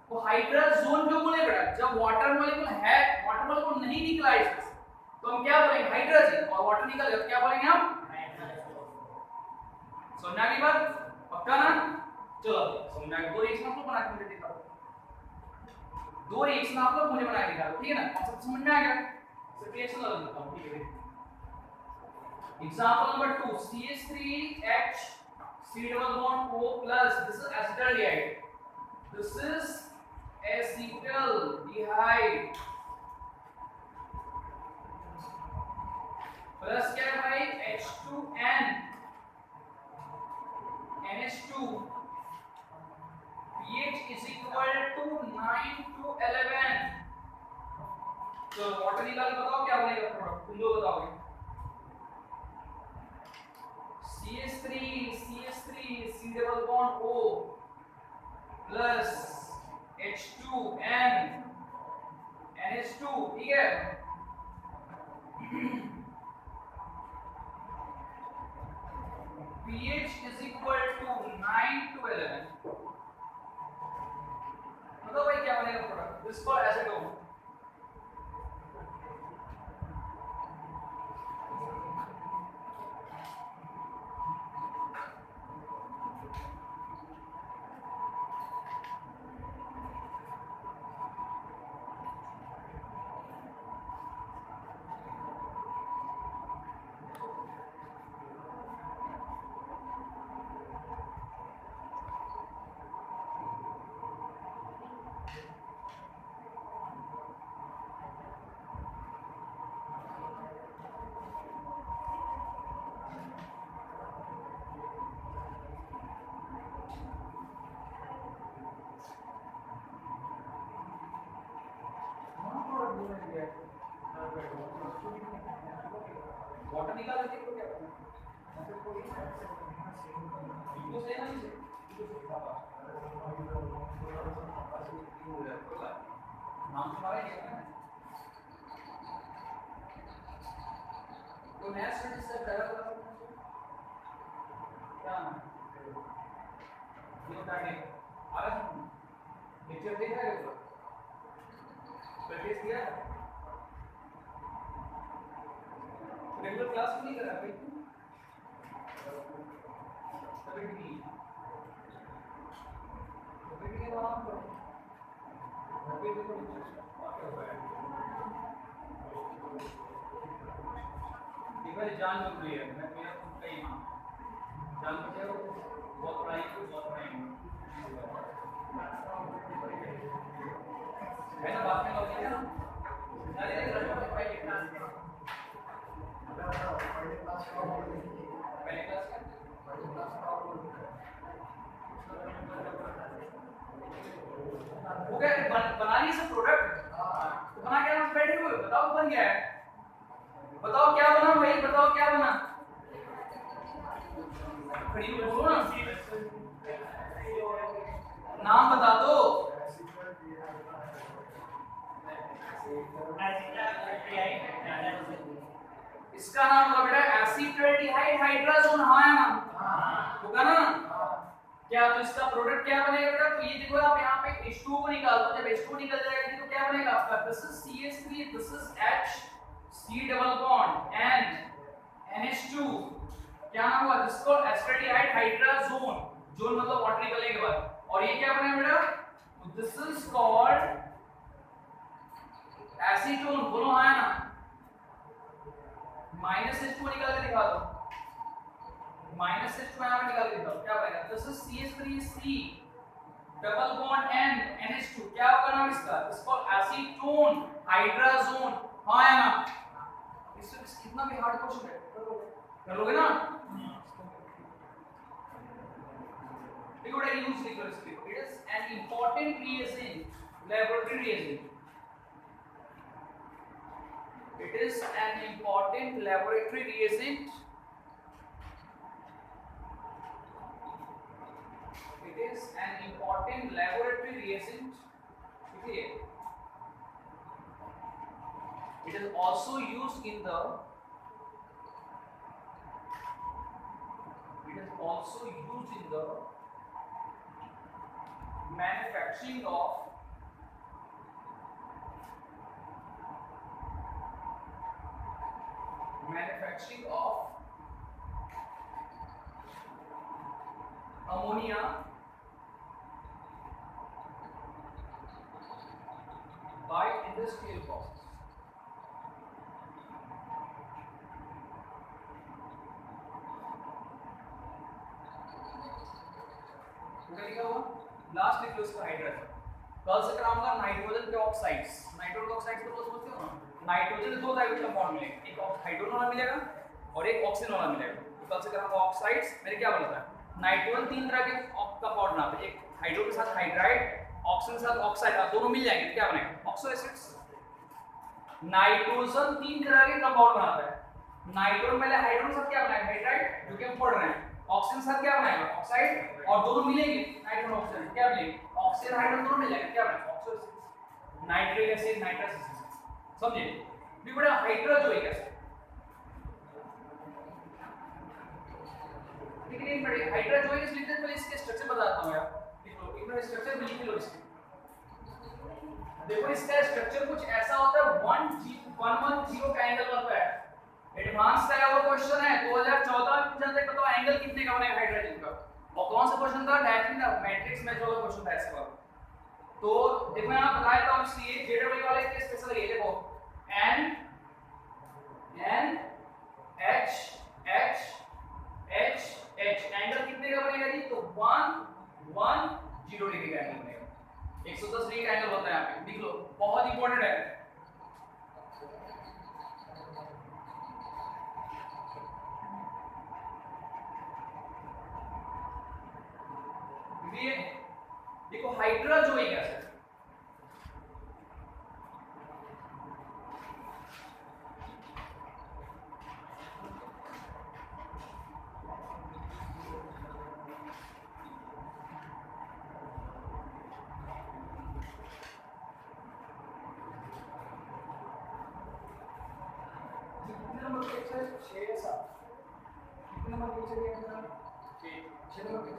तो हाइड्रोजोन क्यों बोले बेटा? जब वाटर मॉलिक्यूल है, वाटर मॉलिक्यूल नहीं निकला इसमें से, तो हम क्या बोलेंगे? हाइड्रोजन, और वाटर निकल गया तो क्या बोलेंगे हम? समझना की बात? पक्का ना? चलो समझना के दो रिएक्शन आप लोग बना के दिखाओ, दो रिएक्शन आप लोग मुझे बना के दिखाओ, ठीक है ना? सब समझ में आ गया? सिर्फ रिएक्शन लगा देता हूं, ठीक है? Example number 2, CH3H C double bond O plus, this is acetaldehyde, this is acetaldehyde plus क्या है भाई? H2N NH2, pH is equal to 9 to 11, तो वाटर निकाल के बताओ क्या बनेगा प्रोडक्ट, तुम दो बताओगे। CH3 C double bond O plus H2N NH2, ठीक है। pH is equal to 9 to 11, मतलब भाई क्या बनेगा product, this called acetone. Water निकाल देते तो क्या करना, इनको सही नहीं से नाम तुम्हारा क्या है, तो नया स्टडी से करा क्या नाम ये काटे आ रहा है नेचर देखा है ऊपर प्रैक्टिस किया रेगुलर क्लास में नहीं करा भाई तभी नहीं के नाम करो अभी देखो भाई जान जरूरी है, मैं मेरा खुद का ही मान जान बचे हो बहुत पढ़ाई है ना, बात में लोग है ना अरे पहले क्लास हो गया, बना लिया सब प्रोडक्ट, तो बना क्या हम बैठे हुए, बताओ बन गया है, बताओ क्या बना भाई, बताओ क्या बना, खड़ी बोलो ना, नाम बता दो, इसका नाम होगा बेटा एसीटल्डिहाइड हाइड्राजोन, हाँ या ना, होगा ना क्या, तो इसका प्रोडक्ट क्या बनेगा बेटा, तो ये देखो आप यहाँ पे H2 को निकाल दो, जब H2 निकल जाएगा तो क्या बनेगा आपका, this is CH3, this is H, C double bond N NH2, क्या नाम हुआ, दिस को एसिटाल्डिहाइड हाइड्राजोन, जोन मतलब वाटर निकलने के बाद, और ये क्या बनेगा बेटा, दिस इज कॉल्ड एसीटोन, बोलो हाँ ना, माइनस H2 निकाल के दिखा दो, माइनस H2 यहाँ पे निकाल के दिखा दो, क्या बनेगा, this is CH3C double bond N NH2, क्या होगा नाम इसका, दिस कॉल्ड एसीटोन हाइड्राजोन, हाँ या ना, इससे कितना भी हार्ड क्वेश्चन है कर लोगे ना, देखो ये यूज लिखो इसके, it is an important reagent, laboratory reagent, it is an important laboratory reagent, it is an important laboratory reagent, okay, it is also used in the, it is also used in the manufacturing of ammonia by industrial process, लिखा हुआ last लिख लो इसका hydrogen, कल से कराऊंगा nitrogen के oxides, nitrogen oxides को समझते हो ना, नाइट्रोजन दो टाइप के कंपाउंड मिलेंगे, एक हाइड्रोजन वाला मिलेगा और एक ऑक्सीजन वाला मिलेगा, तो कल से कराऊंगा ऑक्साइड्स, मेरे क्या बनता है, नाइट्रोजन तीन तरह के कंपाउंड बनाते हैं, एक हाइड्रो के साथ हाइड्राइड, ऑक्सीजन के साथ ऑक्साइड, दोनों मिल जाएंगे तो क्या बनेगा, ऑक्सो एसिड्स, नाइट्रोजन 3 तरह के कंपाउंड बनाता है। नाइट्रोजन पहले हाइड्रोजन साथ क्या बनाएगा, हाइड्राइड, जो कि हम पढ़ रहे हैं। ऑक्सीजन साथ क्या बनाएगा, ऑक्साइड, और दोनों मिलेंगे नाइट्रोजन ऑक्सीजन, क्या मिलेंगे, ऑक्सीजन हाइड्रोजन दोनों मिल जाएंगे, क्या बनेगा, oxygen, nitric acid, nitrous acid. समझे? भी बड़ा हाइड्रोजोइक एसिड, ठीक है। बड़े हाइड्रोजोइक एसिड लिखते हैं, पहले इसके स्ट्रक्चर बताता हूं यार, देखो एक मिनट स्ट्रक्चर लिख लो इसके। देखो इसका स्ट्रक्चर कुछ ऐसा होता है, 110 का एंगल बनता है। एडवांस का वो क्वेश्चन है 2014 में पूछा था, बताओ एंगल कितने का बनेगा हाइड्रोजन का, और कौन सा क्वेश्चन था, डायरेक्टली ना मैट्रिक्स में जो क्वेश्चन था ऐसे वाला। तो देखो मैं आपको बताया था इसलिए जेडब्ल्यू वाले के स्पेशल ये देखो N N H H H H, angle कितने का बनेगा जी, तो 110 डिग्री का एंगल बनेगा। 110 डिग्री का एंगल होता है यहाँ पे, लिख लो, बहुत इंपॉर्टेंट है। ये देखो हाइड्रोजोइक एसिड, कितने नंबर के है, 6 7, कितने नंबर के चलिए अंदर 6 नंबर के।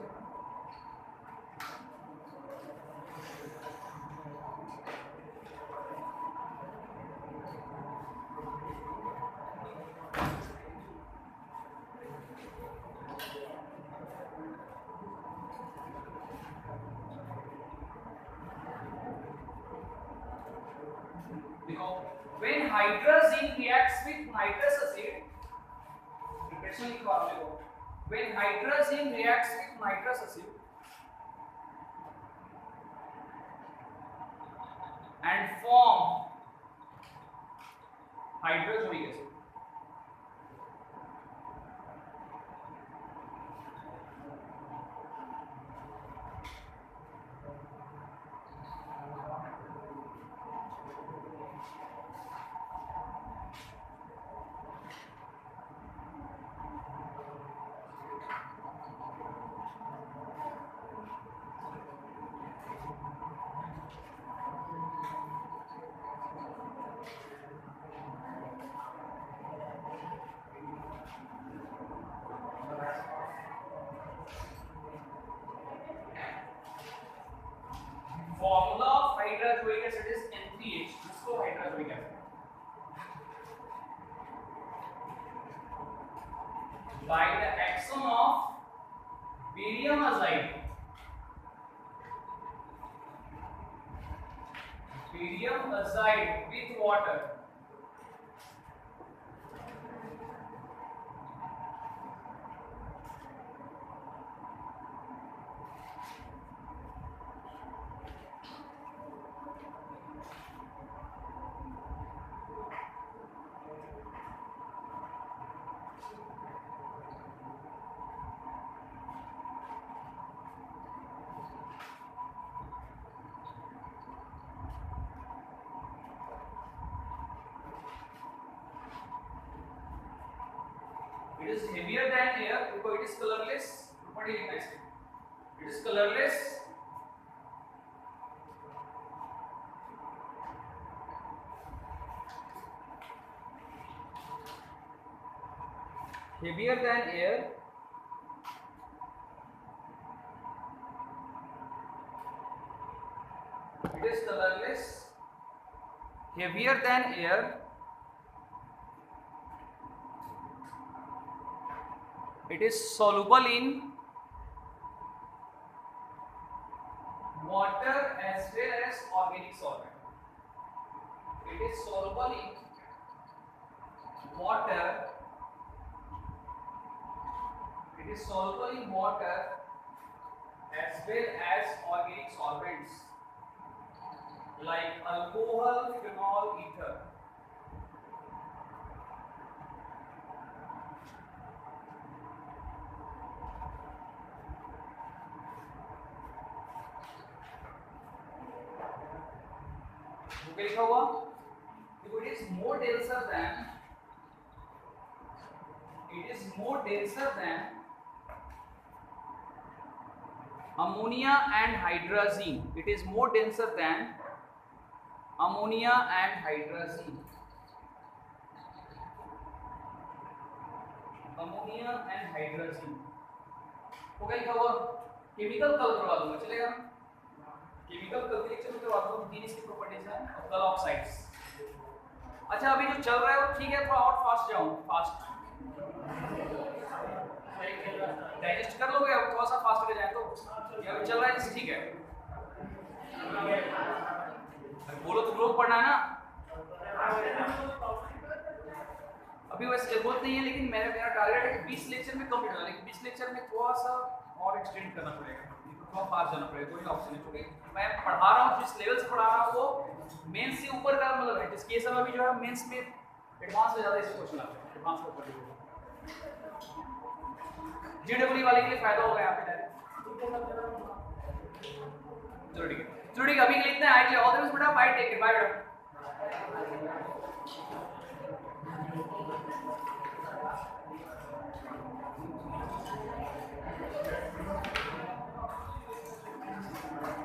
When hydrazine reacts with nitrous acid, preparation लिखो आप देखो, when hydrazine reacts with nitrous acid and form hydrozoic acid, formula of hydrozoic acid is N3H, जिसको hydrozoic acid by the action of barium azide, barium azide with water, it is heavier than air because it is colorless. What do you think? It is colorless, heavier than air, it is colorless, heavier than air, it is soluble in water as well as organic solvent. It is soluble in water, it is soluble in water as well as organic solvents like alcohol, phenol, ether. लिखा हुआ So it is more denser than ammonia and hydrazine. It is more denser than ammonia and hydrazine. Ammonia and hydrogen हो गया लिखा हुआ। Chemical कल करवा दूंगा, चलेगा? केमिकल कल के लेक्चर में करवा दूंगा, तीन इसकी प्रॉपर्टीज हैं कल ऑक्साइड्स। अच्छा अभी जो चल रहा है वो ठीक है, थोड़ा और फास्ट जाऊं, फास्ट डाइजेस्ट कर लोगे? अब थोड़ा सा फास्ट हो जाए तो ये अभी चल रहा है जैसे, ठीक है? बोलो तो ग्रुप पढ़ना है ना, अभी वैसे जरूरत नहीं है, लेकिन मेरा टारगेट है कि 20 लेक्चर में कंप्लीट होना, लेकिन 20 लेक्चर में थोड़ा सा और एक्सटेंड करना पड़ेगा, थोड़ा फास्ट जाना पड़ेगा, कोई ऑप्शन नहीं। क्योंकि मैं पढ़ा रहा हूँ जिस लेवल से पढ़ा रहा हूँ वो मेंस से ऊपर का मतलब है, जिस केस में अभी जो है मेंस में एडवांस से ज़्यादा ऐसे क्वेश्चन आते हैं, एडवांस के ऊपर जीडब्ल्यू वाले के लिए फायदा होगा यहाँ पे डायरेक्ट। चलो ठीक है, चलो ठीक है, अभी के लिए इतना है। आइडिया ऑल द बेस्ट बेटा, बाय, टेक केयर, बाय बेटा।